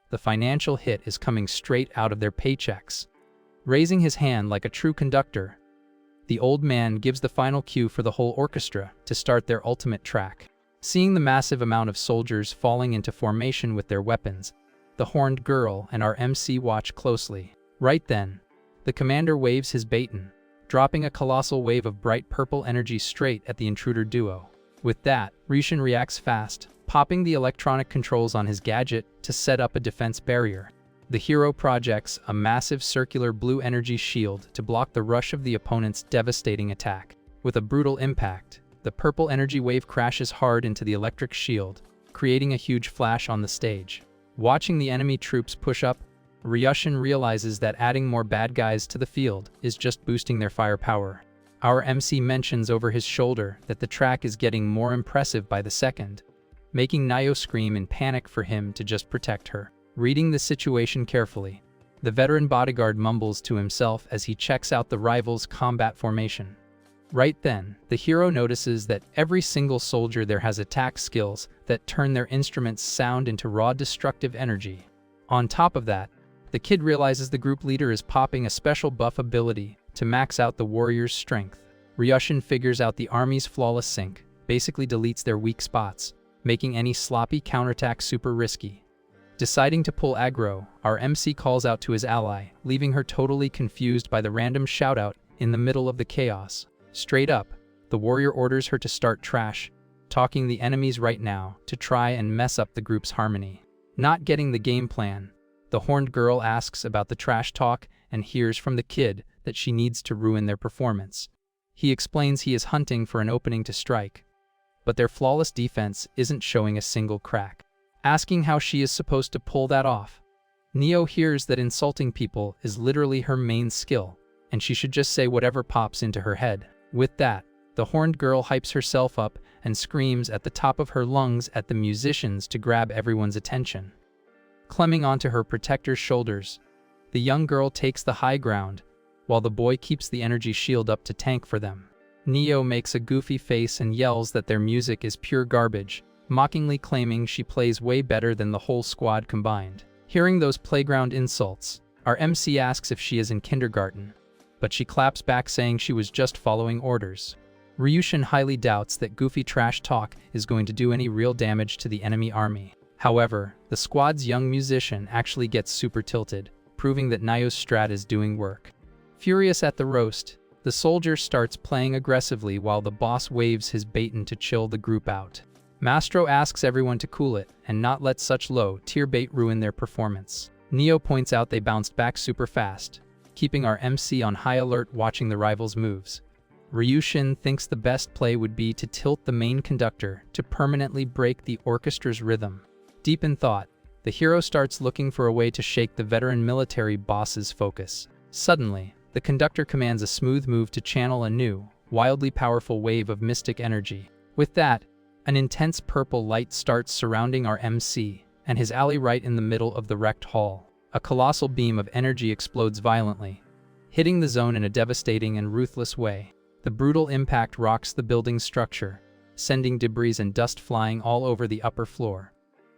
the financial hit is coming straight out of their paychecks. Raising his hand like a true conductor, the old man gives the final cue for the whole orchestra to start their ultimate track. Seeing the massive amount of soldiers falling into formation with their weapons, the horned girl and our MC watch closely. Right then, the commander waves his baton, dropping a colossal wave of bright purple energy straight at the intruder duo. With that, Ryushin reacts fast, popping the electronic controls on his gadget to set up a defense barrier. The hero projects a massive circular blue energy shield to block the rush of the opponent's devastating attack. With a brutal impact, the purple energy wave crashes hard into the electric shield, creating a huge flash on the stage. Watching the enemy troops push up, Ryushin realizes that adding more bad guys to the field is just boosting their firepower. Our MC mentions over his shoulder that the track is getting more impressive by the second, making Nayo scream in panic for him to just protect her. Reading the situation carefully, the veteran bodyguard mumbles to himself as he checks out the rival's combat formation. Right then, the hero notices that every single soldier there has attack skills that turn their instruments' sound into raw destructive energy. On top of that, the kid realizes the group leader is popping a special buff ability to max out the warrior's strength. Ryushin figures out the army's flawless sync, basically deletes their weak spots, making any sloppy counterattack super risky. Deciding to pull aggro, our MC calls out to his ally, leaving her totally confused by the random shoutout in the middle of the chaos. Straight up, the warrior orders her to start trash, talking the enemies right now to try and mess up the group's harmony. Not getting the game plan, the horned girl asks about the trash talk and hears from the kid that she needs to ruin their performance. He explains he is hunting for an opening to strike, but their flawless defense isn't showing a single crack. Asking how she is supposed to pull that off, Neo hears that insulting people is literally her main skill, and she should just say whatever pops into her head. With that, the horned girl hypes herself up and screams at the top of her lungs at the musicians to grab everyone's attention. Climbing onto her protector's shoulders, the young girl takes the high ground, while the boy keeps the energy shield up to tank for them. Neo makes a goofy face and yells that their music is pure garbage, mockingly claiming she plays way better than the whole squad combined. Hearing those playground insults, our MC asks if she is in kindergarten, but she claps back saying she was just following orders. Ryushin highly doubts that goofy trash talk is going to do any real damage to the enemy army. However, the squad's young musician actually gets super tilted, proving that Nayo's strat is doing work. Furious at the roast, the soldier starts playing aggressively while the boss waves his baton to chill the group out. Mastro asks everyone to cool it and not let such low-tier bait ruin their performance. Neo points out they bounced back super fast, keeping our MC on high alert watching the rivals' moves. Ryushin thinks the best play would be to tilt the main conductor to permanently break the orchestra's rhythm. Deep in thought, the hero starts looking for a way to shake the veteran military boss's focus. Suddenly, the conductor commands a smooth move to channel a new, wildly powerful wave of mystic energy. With that, an intense purple light starts surrounding our MC and his ally right in the middle of the wrecked hall. A colossal beam of energy explodes violently, hitting the zone in a devastating and ruthless way. The brutal impact rocks the building's structure, sending debris and dust flying all over the upper floor.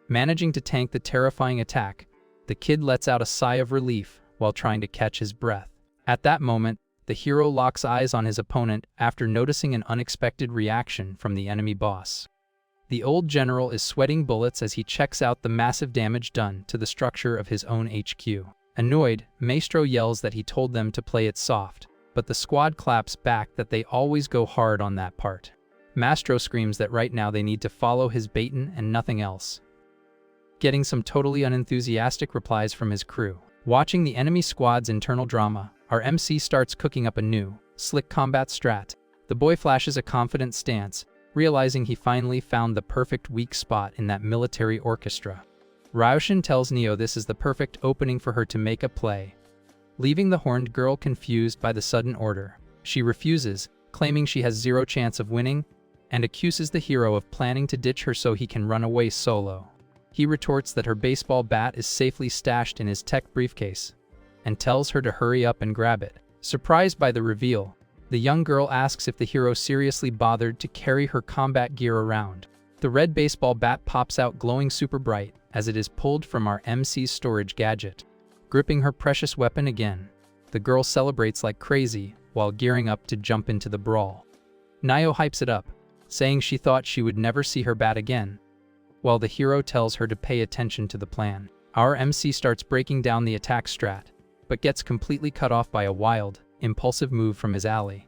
Managing to tank the terrifying attack, the kid lets out a sigh of relief while trying to catch his breath. At that moment, the hero locks eyes on his opponent after noticing an unexpected reaction from the enemy boss. The old general is sweating bullets as he checks out the massive damage done to the structure of his own HQ. Annoyed, Maestro yells that he told them to play it soft, but the squad claps back that they always go hard on that part. Maestro screams that right now they need to follow his baton and nothing else, getting some totally unenthusiastic replies from his crew. Watching the enemy squad's internal drama, our MC starts cooking up a new, slick combat strat. The boy flashes a confident stance, realizing he finally found the perfect weak spot in that military orchestra. Ryushin tells Neo this is the perfect opening for her to make a play, leaving the horned girl confused by the sudden order. She refuses, claiming she has zero chance of winning, and accuses the hero of planning to ditch her so he can run away solo. He retorts that her baseball bat is safely stashed in his tech briefcase, and tells her to hurry up and grab it. Surprised by the reveal, the young girl asks if the hero seriously bothered to carry her combat gear around. The red baseball bat pops out glowing super bright as it is pulled from our MC's storage gadget. Gripping her precious weapon again, the girl celebrates like crazy while gearing up to jump into the brawl. Nio hypes it up, saying she thought she would never see her bat again, while the hero tells her to pay attention to the plan. Our MC starts breaking down the attack strat, but gets completely cut off by a wild, impulsive move from his ally.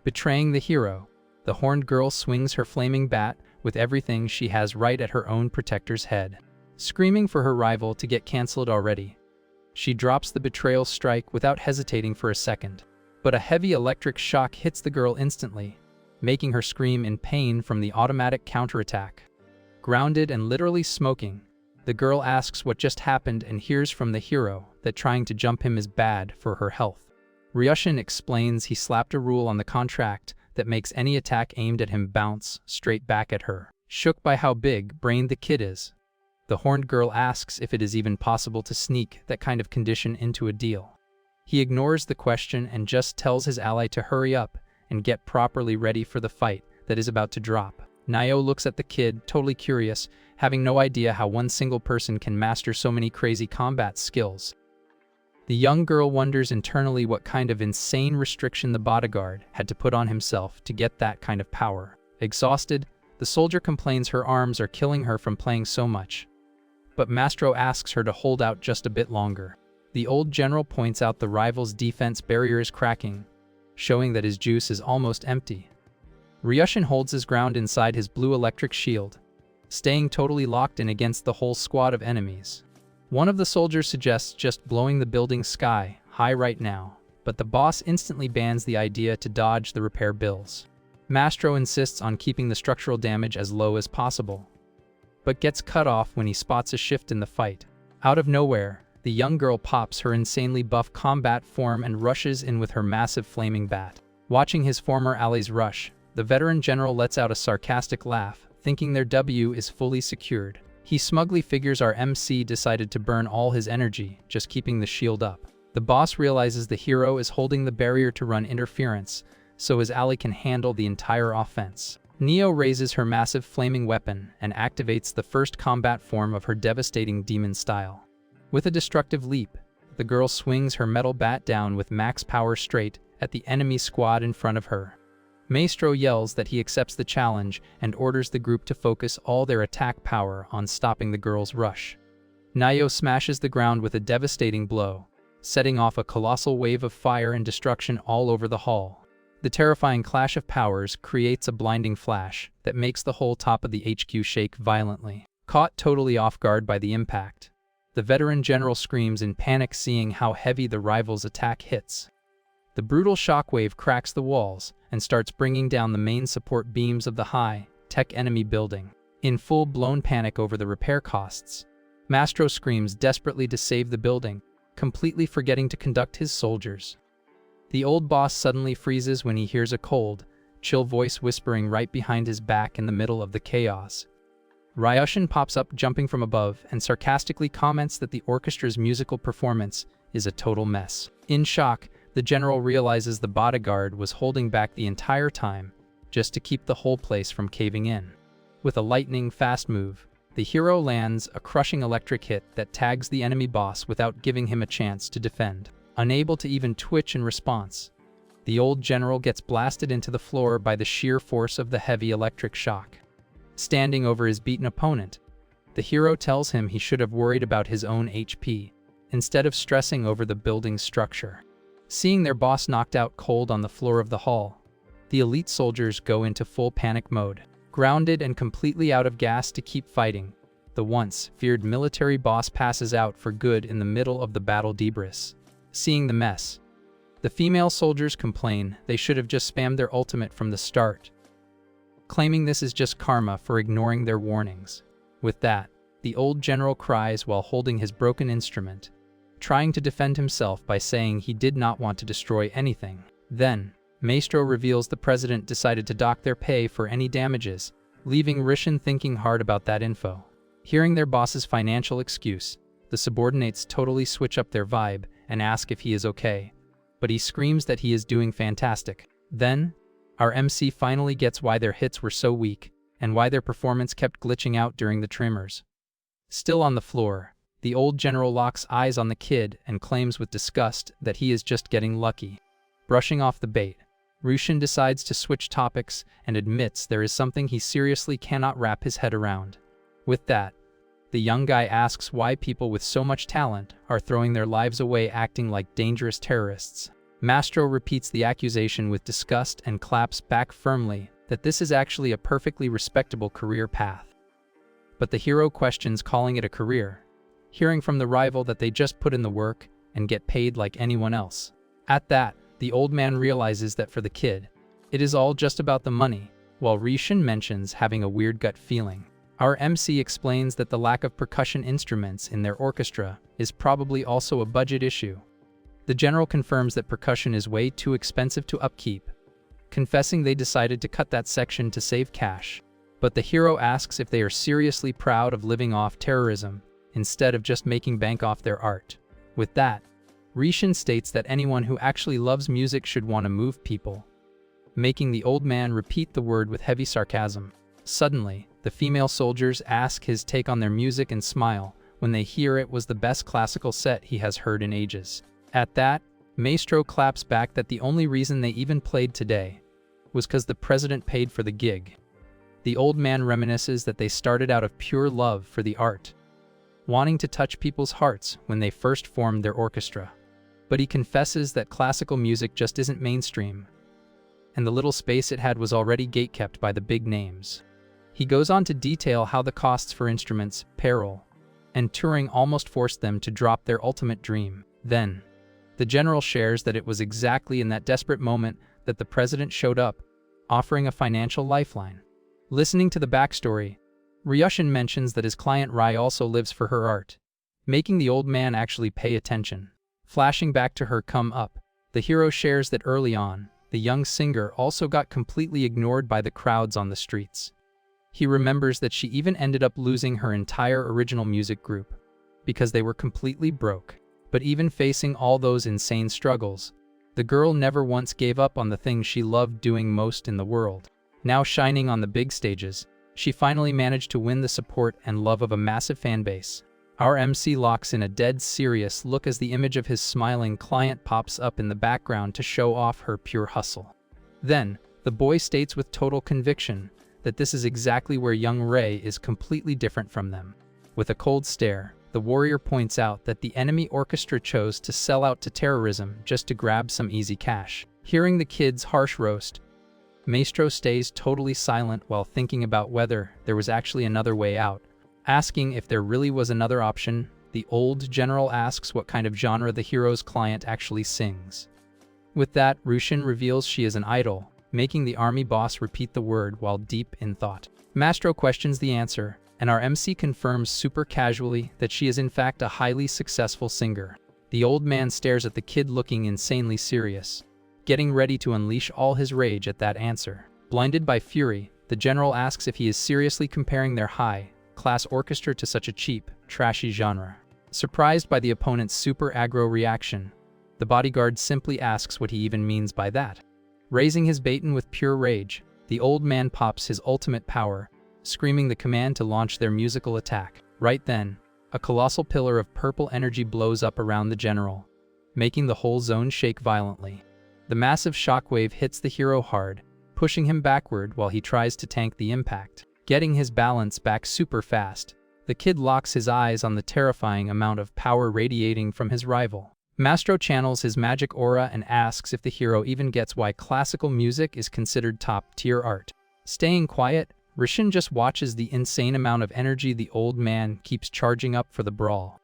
Betraying the hero, the horned girl swings her flaming bat with everything she has right at her own protector's head. Screaming for her rival to get cancelled already, she drops the betrayal strike without hesitating for a second. But a heavy electric shock hits the girl instantly, making her scream in pain from the automatic counterattack. Grounded and literally smoking, the girl asks what just happened and hears from the hero that trying to jump him is bad for her health. Ryushin explains he slapped a rule on the contract that makes any attack aimed at him bounce straight back at her. Shook by how big-brained the kid is, the horned girl asks if it is even possible to sneak that kind of condition into a deal. He ignores the question and just tells his ally to hurry up and get properly ready for the fight that is about to drop. Nio looks at the kid, totally curious, having no idea how one single person can master so many crazy combat skills. The young girl wonders internally what kind of insane restriction the bodyguard had to put on himself to get that kind of power. Exhausted, the soldier complains her arms are killing her from playing so much, but Mastro asks her to hold out just a bit longer. The old general points out the rival's defense barrier is cracking, showing that his juice is almost empty. Ryushin holds his ground inside his blue electric shield, staying totally locked in against the whole squad of enemies. One of the soldiers suggests just blowing the building sky high right now, but the boss instantly bans the idea to dodge the repair bills. Mastro insists on keeping the structural damage as low as possible, but gets cut off when he spots a shift in the fight. Out of nowhere, the young girl pops her insanely buff combat form and rushes in with her massive flaming bat. Watching his former allies rush, the veteran general lets out a sarcastic laugh, thinking their W is fully secured. He smugly figures our MC decided to burn all his energy, just keeping the shield up. The boss realizes the hero is holding the barrier to run interference, so his ally can handle the entire offense. Neo raises her massive flaming weapon and activates the first combat form of her devastating demon style. With a destructive leap, the girl swings her metal bat down with max power straight at the enemy squad in front of her. Maestro yells that he accepts the challenge and orders the group to focus all their attack power on stopping the girl's rush. Nio smashes the ground with a devastating blow, setting off a colossal wave of fire and destruction all over the hall. The terrifying clash of powers creates a blinding flash that makes the whole top of the HQ shake violently. Caught totally off guard by the impact, the veteran general screams in panic seeing how heavy the rival's attack hits. The brutal shockwave cracks the walls and starts bringing down the main support beams of the high-tech enemy building. In full-blown panic over the repair costs, Mastro screams desperately to save the building, completely forgetting to conduct his soldiers. The old boss suddenly freezes when he hears a cold, chill voice whispering right behind his back in the middle of the chaos. Ryushin pops up jumping from above and sarcastically comments that the orchestra's musical performance is a total mess. In shock, the general realizes the bodyguard was holding back the entire time just to keep the whole place from caving in. With a lightning-fast move, the hero lands a crushing electric hit that tags the enemy boss without giving him a chance to defend. Unable to even twitch in response, the old general gets blasted into the floor by the sheer force of the heavy electric shock. Standing over his beaten opponent, the hero tells him he should have worried about his own HP, instead of stressing over the building's structure. Seeing their boss knocked out cold on the floor of the hall, the elite soldiers go into full panic mode. Grounded and completely out of gas to keep fighting, the once feared military boss passes out for good in the middle of the battle debris. Seeing the mess, the female soldiers complain they should have just spammed their ultimate from the start, claiming this is just karma for ignoring their warnings. With that, the old general cries while holding his broken instrument, trying to defend himself by saying he did not want to destroy anything. Then, Maestro reveals the president decided to dock their pay for any damages, leaving Rishin thinking hard about that info. Hearing their boss's financial excuse, the subordinates totally switch up their vibe and ask if he is okay, but he screams that he is doing fantastic. Then, our MC finally gets why their hits were so weak and why their performance kept glitching out during the tremors. Still on the floor, the old general locks eyes on the kid and claims with disgust that he is just getting lucky. Brushing off the bait, Rushin decides to switch topics and admits there is something he seriously cannot wrap his head around. With that, the young guy asks why people with so much talent are throwing their lives away acting like dangerous terrorists. Mastro repeats the accusation with disgust and claps back firmly that this is actually a perfectly respectable career path. But the hero questions calling it a career, hearing from the rival that they just put in the work and get paid like anyone else. At that, the old man realizes that for the kid, it is all just about the money, while Rishin mentions having a weird gut feeling. Our MC explains that the lack of percussion instruments in their orchestra is probably also a budget issue. The general confirms that percussion is way too expensive to upkeep, confessing they decided to cut that section to save cash. But the hero asks if they are seriously proud of living off terrorism instead of just making bank off their art. With that, Rishin states that anyone who actually loves music should want to move people, making the old man repeat the word with heavy sarcasm. Suddenly, the female soldiers ask his take on their music and smile when they hear it was the best classical set he has heard in ages. At that, Maestro claps back that the only reason they even played today was because the president paid for the gig. The old man reminisces that they started out of pure love for the art, wanting to touch people's hearts when they first formed their orchestra. But he confesses that classical music just isn't mainstream, and the little space it had was already gatekept by the big names. He goes on to detail how the costs for instruments, payroll, and touring almost forced them to drop their ultimate dream. Then, the general shares that it was exactly in that desperate moment that the president showed up, offering a financial lifeline. Listening to the backstory, Ryushin mentions that his client Rai also lives for her art, making the old man actually pay attention. Flashing back to her come up, the hero shares that early on, the young singer also got completely ignored by the crowds on the streets. He remembers that she even ended up losing her entire original music group because they were completely broke. But even facing all those insane struggles, the girl never once gave up on the thing she loved doing most in the world. Now shining on the big stages, she finally managed to win the support and love of a massive fan base. Our MC locks in a dead serious look as the image of his smiling client pops up in the background to show off her pure hustle. Then, the boy states with total conviction that this is exactly where young Ray is completely different from them. With a cold stare, the warrior points out that the enemy orchestra chose to sell out to terrorism just to grab some easy cash. Hearing the kid's harsh roast, Maestro stays totally silent while thinking about whether there was actually another way out. Asking if there really was another option, the old general asks what kind of genre the hero's client actually sings. With that, Rushin reveals she is an idol, making the army boss repeat the word while deep in thought. Mastro questions the answer, and our MC confirms super casually that she is in fact a highly successful singer. The old man stares at the kid looking insanely serious, getting ready to unleash all his rage at that answer. Blinded by fury, the general asks if he is seriously comparing their high-class orchestra to such a cheap, trashy genre. Surprised by the opponent's super aggro reaction, the bodyguard simply asks what he even means by that. Raising his baton with pure rage, the old man pops his ultimate power, screaming the command to launch their musical attack. Right then, a colossal pillar of purple energy blows up around the general, making the whole zone shake violently. The massive shockwave hits the hero hard, pushing him backward while he tries to tank the impact. Getting his balance back super fast, the kid locks his eyes on the terrifying amount of power radiating from his rival. Mastro channels his magic aura and asks if the hero even gets why classical music is considered top-tier art. Staying quiet, Rishin just watches the insane amount of energy the old man keeps charging up for the brawl.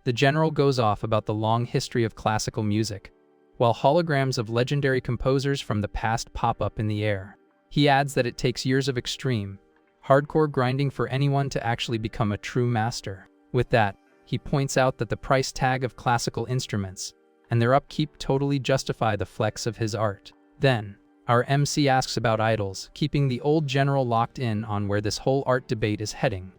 The general goes off about the long history of classical music, while holograms of legendary composers from the past pop up in the air. He adds that it takes years of extreme, hardcore grinding for anyone to actually become a true master. With that, he points out that the price tag of classical instruments and their upkeep totally justify the flex of his art. Then, our MC asks about idols, keeping the old general locked in on where this whole art debate is heading.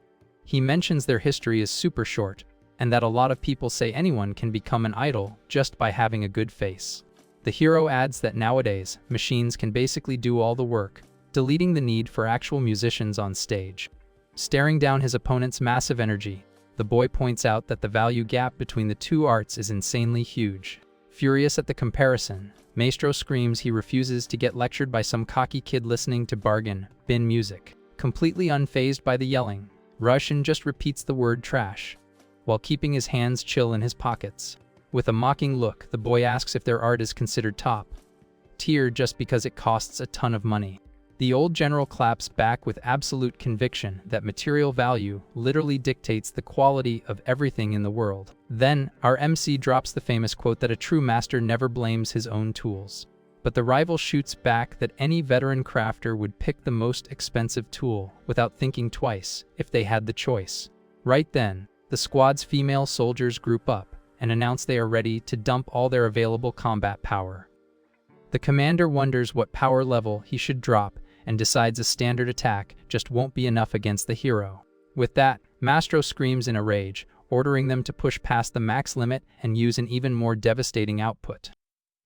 He mentions their history is super short, and that a lot of people say anyone can become an idol just by having a good face. The hero adds that nowadays, machines can basically do all the work, deleting the need for actual musicians on stage. Staring down his opponent's massive energy, the boy points out that the value gap between the two arts is insanely huge. Furious at the comparison, Maestro screams he refuses to get lectured by some cocky kid listening to bargain bin music. Completely unfazed by the yelling, Rushin just repeats the word trash, while keeping his hands chill in his pockets. With a mocking look, the boy asks if their art is considered top tier just because it costs a ton of money. The old general claps back with absolute conviction that material value literally dictates the quality of everything in the world. Then, our MC drops the famous quote that a true master never blames his own tools. But the rival shoots back that any veteran crafter would pick the most expensive tool without thinking twice if they had the choice. Right then, the squad's female soldiers group up and announce they are ready to dump all their available combat power. The commander wonders what power level he should drop and decides a standard attack just won't be enough against the hero. With that, Mastro screams in a rage, ordering them to push past the max limit and use an even more devastating output.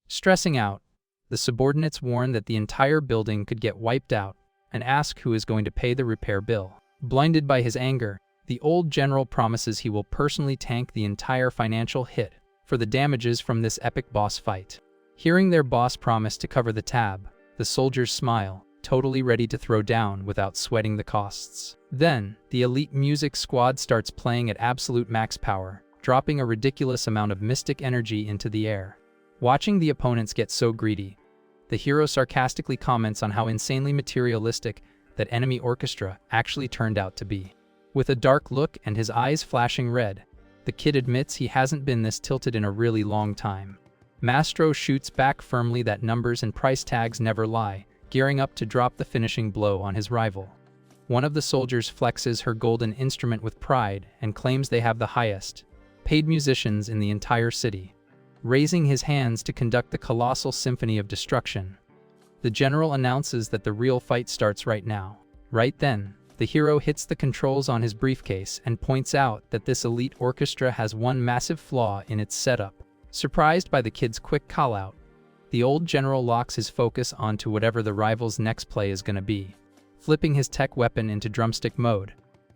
Stressing out, the subordinates warn that the entire building could get wiped out and ask who is going to pay the repair bill. Blinded by his anger, the old general promises he will personally tank the entire financial hit for the damages from this epic boss fight. Hearing their boss promise to cover the tab, the soldiers smile, totally ready to throw down without sweating the costs. Then, the elite music squad starts playing at absolute max power, dropping a ridiculous amount of mystic energy into the air. Watching the opponents get so greedy, the hero sarcastically comments on how insanely materialistic that enemy orchestra actually turned out to be. With a dark look and his eyes flashing red, the kid admits he hasn't been this tilted in a really long time. Mastro shoots back firmly that numbers and price tags never lie, gearing up to drop the finishing blow on his rival. One of the soldiers flexes her golden instrument with pride and claims they have the highest paid musicians in the entire city. Raising his hands to conduct the colossal symphony of destruction, the general announces that the real fight starts right now. Right then, the hero hits the controls on his briefcase and points out that this elite orchestra has one massive flaw in its setup. Surprised by the kid's quick call-out, the old general locks his focus onto whatever the rival's next play is gonna be. Flipping his tech weapon into drumstick mode,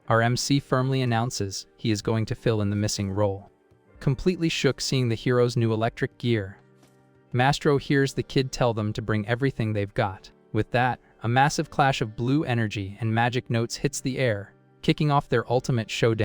our MC firmly announces he is going to fill in the missing role. Completely shook seeing the hero's new electric gear, Mastro hears the kid tell them to bring everything they've got. With that, a massive clash of blue energy and magic notes hits the air, kicking off their ultimate showdown.